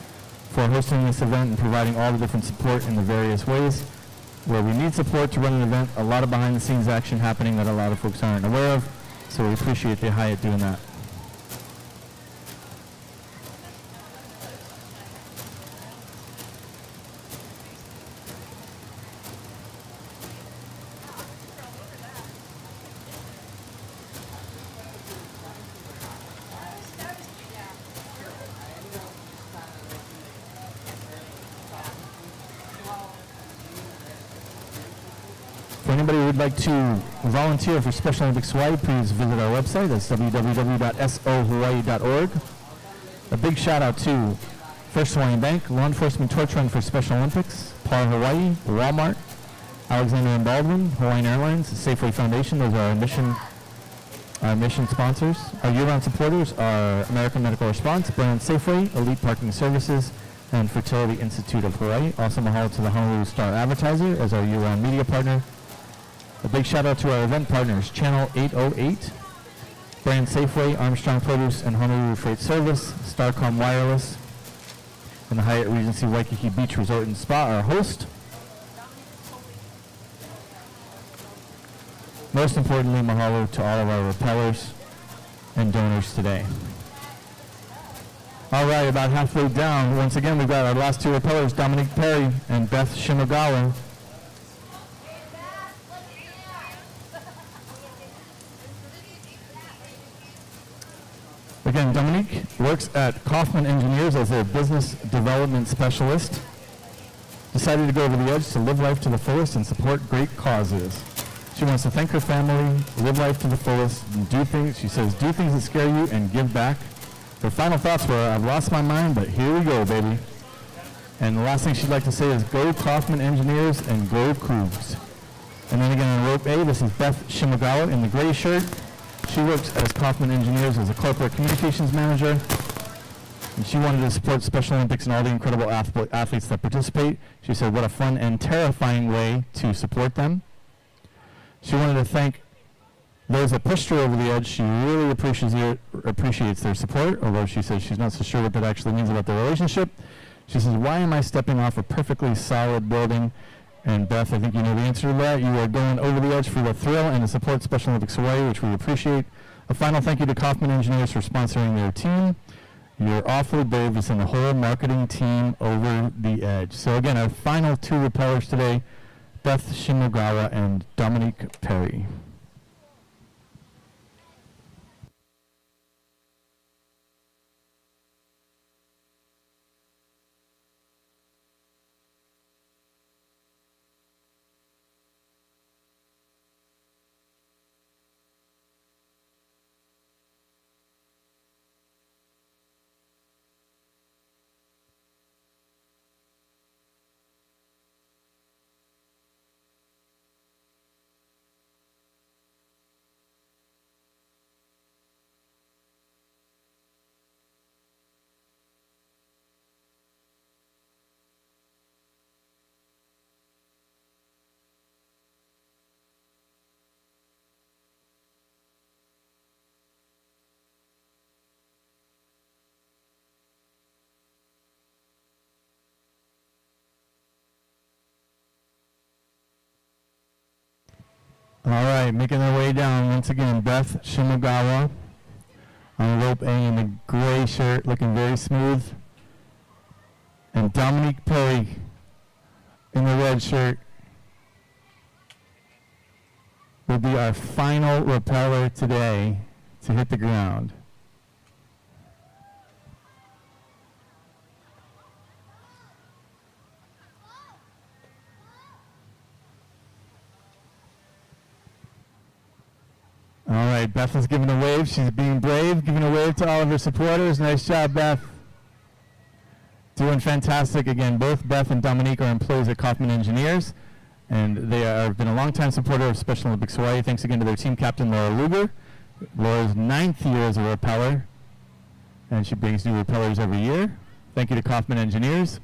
for hosting this event and providing all the different support in the various ways. Where we need support to run an event, a lot of behind the scenes action happening that a lot of folks aren't aware of, so we appreciate the Hyatt doing that. For anybody who would like to volunteer for Special Olympics Hawaii, please visit our website. That's www.sohawaii.org. A big shout out to First Hawaiian Bank, Law Enforcement Torch Run for Special Olympics, Par Hawaii, Walmart, Alexander and Baldwin, Hawaiian Airlines, Safeway Foundation. Those are our mission sponsors. Our year-round supporters are American Medical Response, Brand Safeway, Elite Parking Services, and Fertility Institute of Hawaii. Also mahalo to the Honolulu Star Advertiser as our year-round media partner. A big shout out to our event partners, Channel 808, Brand Safeway, Armstrong Produce, and Honolulu Freight Service, Starcom Wireless, and the Hyatt Regency Waikiki Beach Resort and Spa, our host. Most importantly, mahalo to all of our repellers and donors today. All right, about halfway down, once again, we've got our last two repellers, Dominique Perry and Beth Shimogowen. Again, Dominique works at Kaufman Engineers as a business development specialist. Decided to go over the edge to live life to the fullest and support great causes. She wants to thank her family, live life to the fullest, and do things, she says, do things that scare you and give back. Her final thoughts were, I've lost my mind, but here we go, baby. And the last thing she'd like to say is, go Kaufman Engineers and go Cougs. And then again on rope A, this is Beth Shimogowen in the gray shirt. She works as Kaufman Engineers as a corporate communications manager, and she wanted to support Special Olympics and all the incredible athletes that participate. She said, what a fun and terrifying way to support them. She wanted to thank those that pushed her over the edge. She really appreciates their support, although she says she's not so sure what that actually means about their relationship. She says, why am I stepping off a perfectly solid building? And Beth, I think you know the answer to that. You are going over the edge for the thrill and to support Special Olympics Hawaii, which we appreciate. A final thank you to Kaufman Engineers for sponsoring their team. You're awfully brave to send the whole marketing team over the edge. So again, our final two repellers today, Beth Shimogowen and Dominique Perry. All right, making their way down once again, Beth Shimogowen on rope A in the gray shirt, looking very smooth. And Dominique Perry in the red shirt will be our final repeller today to hit the ground. All right, Beth is giving a wave. She's being brave, giving a wave to all of her supporters. Nice job, Beth. Doing fantastic. Again, both Beth and Dominique are employees at Kaufman Engineers, and they have been a longtime supporter of Special Olympics Hawaii. Thanks again to their team captain, Laura Luger. Laura's 9th year as a repeller, and she brings new repellers every year. Thank you to Kaufman Engineers.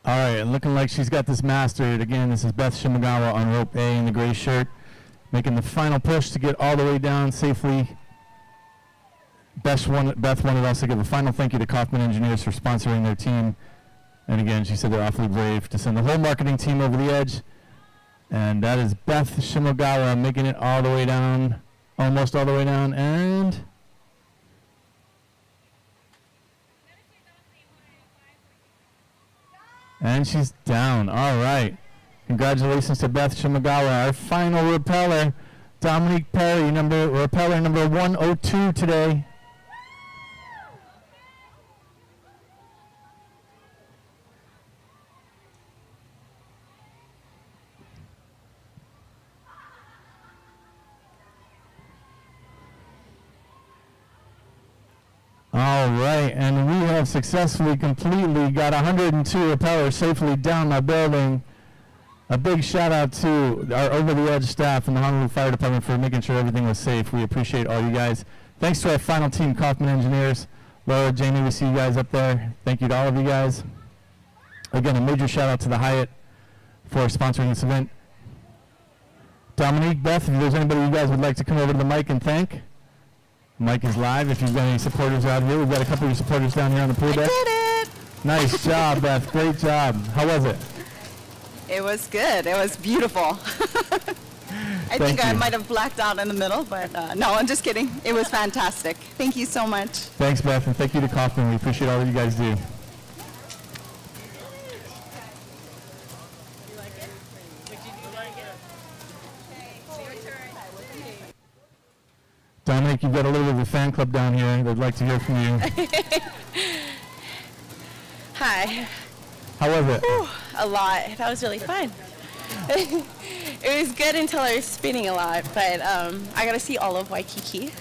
All right, and looking like she's got this mastered. Again, this is Beth Shimogowen on rope A in the gray shirt, making the final push to get all the way down safely. Beth wanted us to give a final thank you to Kaufman Engineers for sponsoring their team. And again, she said they're awfully brave to send the whole marketing team over the edge. And that is Beth Shimogowen making it all the way down, almost all the way down, and... and she's down. All right. Congratulations to Beth Shimogowen, our final repeller. Dominique Perry, repeller number 102 today. All right, and we have successfully completely got 102 repellers safely down my building. A big shout out to our Over the Edge staff and the Honolulu Fire Department for making sure everything was safe. We appreciate all you guys. Thanks to our final team, Kaufman Engineers. Laura, Jamie, we see you guys up there. Thank you to all of you guys. Again, a major shout out to the Hyatt for sponsoring this event. Dominique, Beth, if there's anybody you guys would like to come over to the mic and thank. Mic is live. If you've got any supporters out here, we've got a couple of your supporters down here on the pool deck. I did it! Nice job, Beth. Great job. How was it? It was good. It was beautiful. I think I might have blacked out in the middle, but no, I'm just kidding. It was fantastic. Thank you so much. Thanks, Beth, and thank you to Kaufman. We appreciate all that you guys do. Dominic, you've got a little bit of a fan club down here. They'd like to hear from you. Hi. How was it? Whew, a lot. That was really fun. It was good until I was spinning a lot, but I got to see all of Waikiki.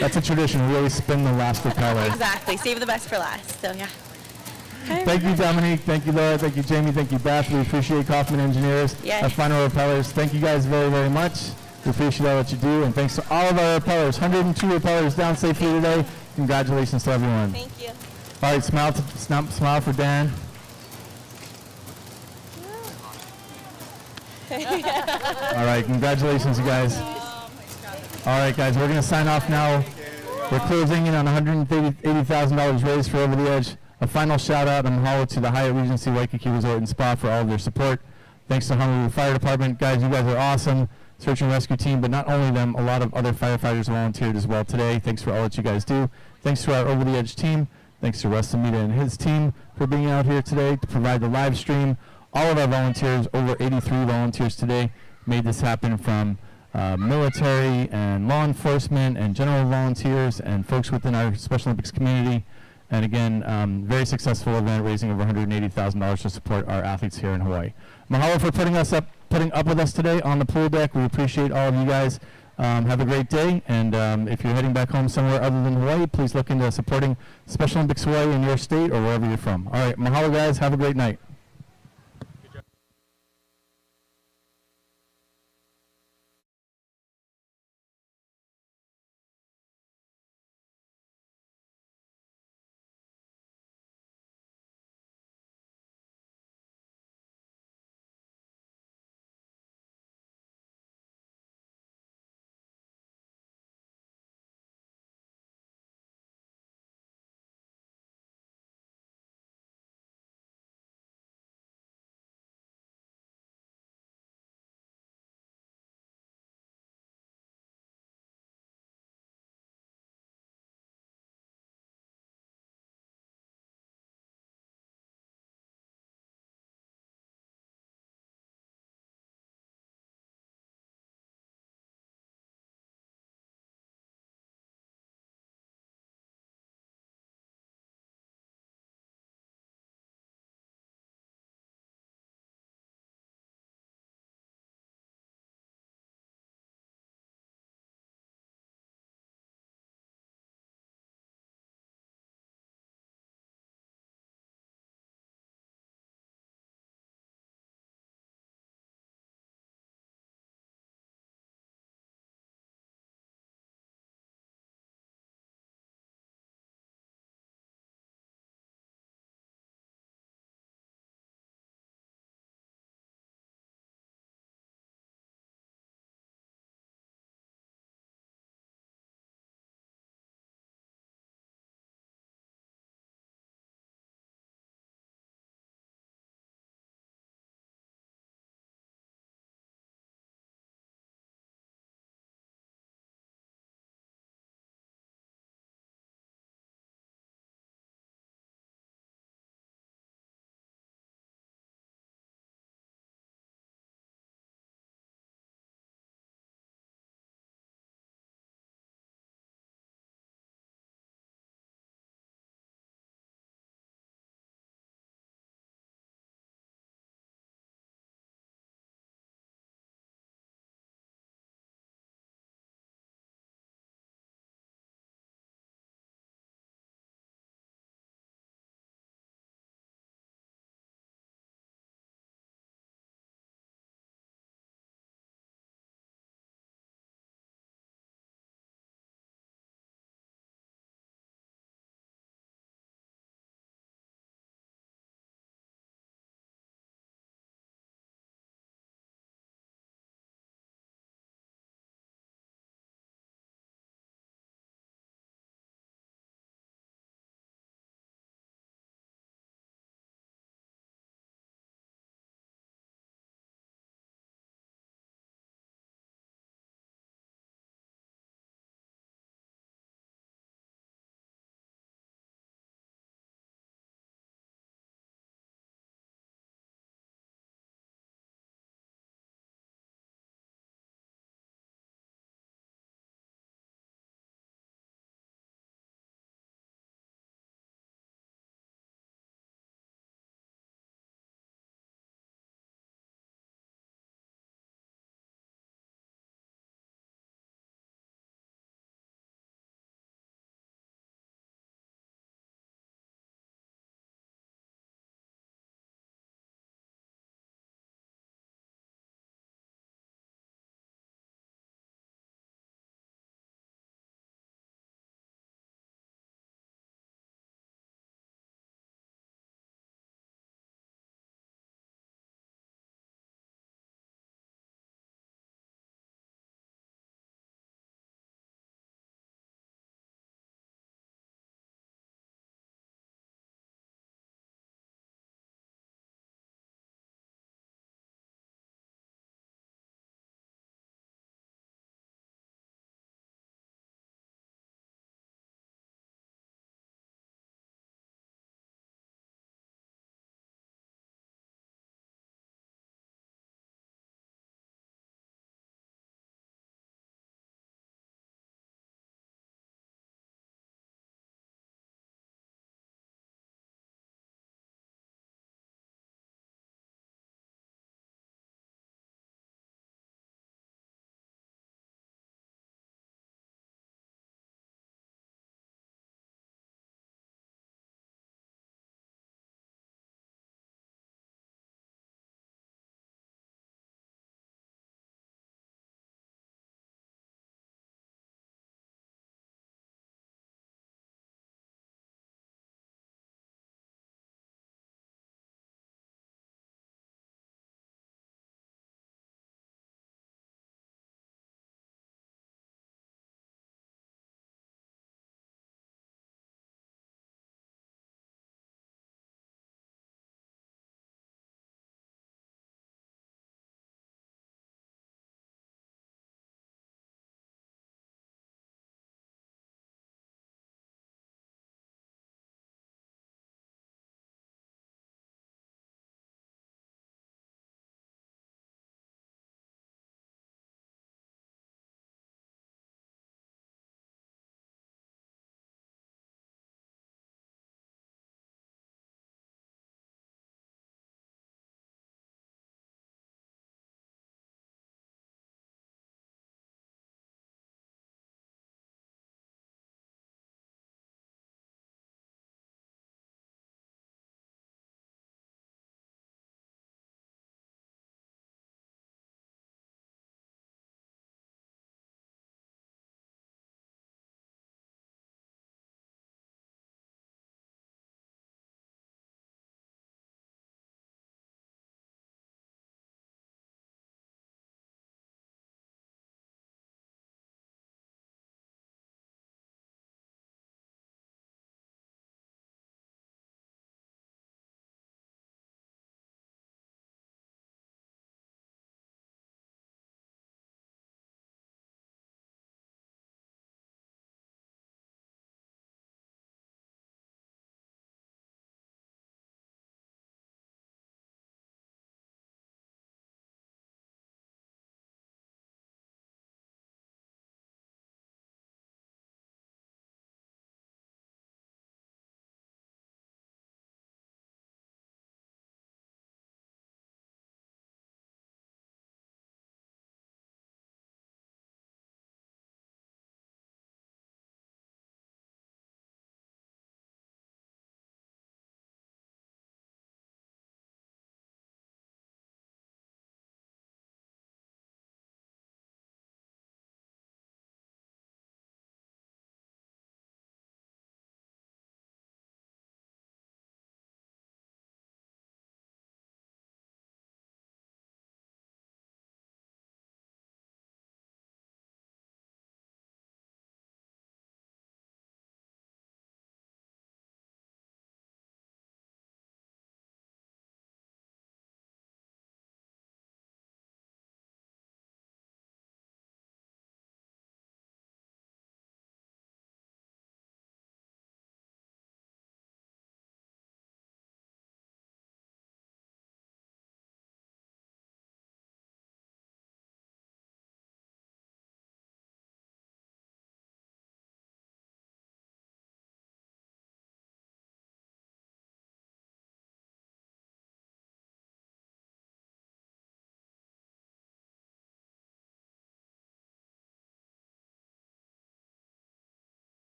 That's a tradition. We always spin the last repeller. Exactly. Save the best for last. So, yeah. Thank you, Dominique. Thank you, Laura. Thank you, Jamie. Thank you, Beth. We appreciate Kaufman Engineers. Yes. Our final repellers. Thank you guys very, very much. We appreciate all that you do, and thanks to all of our repellers. 102 repellers down safely today. Congratulations to everyone. Thank you. All right, smile for Dan. All right, congratulations, you guys. All right, guys, we're going to sign off now. We're closing in on $180,000 raised for Over the Edge. A final shout out and mahalo to the Hyatt Regency Waikiki Resort and Spa for all of their support. Thanks to Honolulu Fire Department. Guys, you guys are awesome. Search and rescue team, but not only them, a lot of other firefighters volunteered as well today. Thanks for all that you guys do. Thanks to our Over the Edge team. Thanks to Russ Samita and his team for being out here today to provide the live stream. All of our volunteers, over 83 volunteers today, made this happen, from military and law enforcement and general volunteers and folks within our Special Olympics community. And again, very successful event, raising over $180,000 to support our athletes here in Hawaii. Mahalo for putting up with us today on the pool deck. We appreciate all of you guys. Have a great day, and if you're heading back home somewhere other than Hawaii, please look into supporting Special Olympics Hawaii in your state or wherever you're from. All right, mahalo, guys. Have a great night.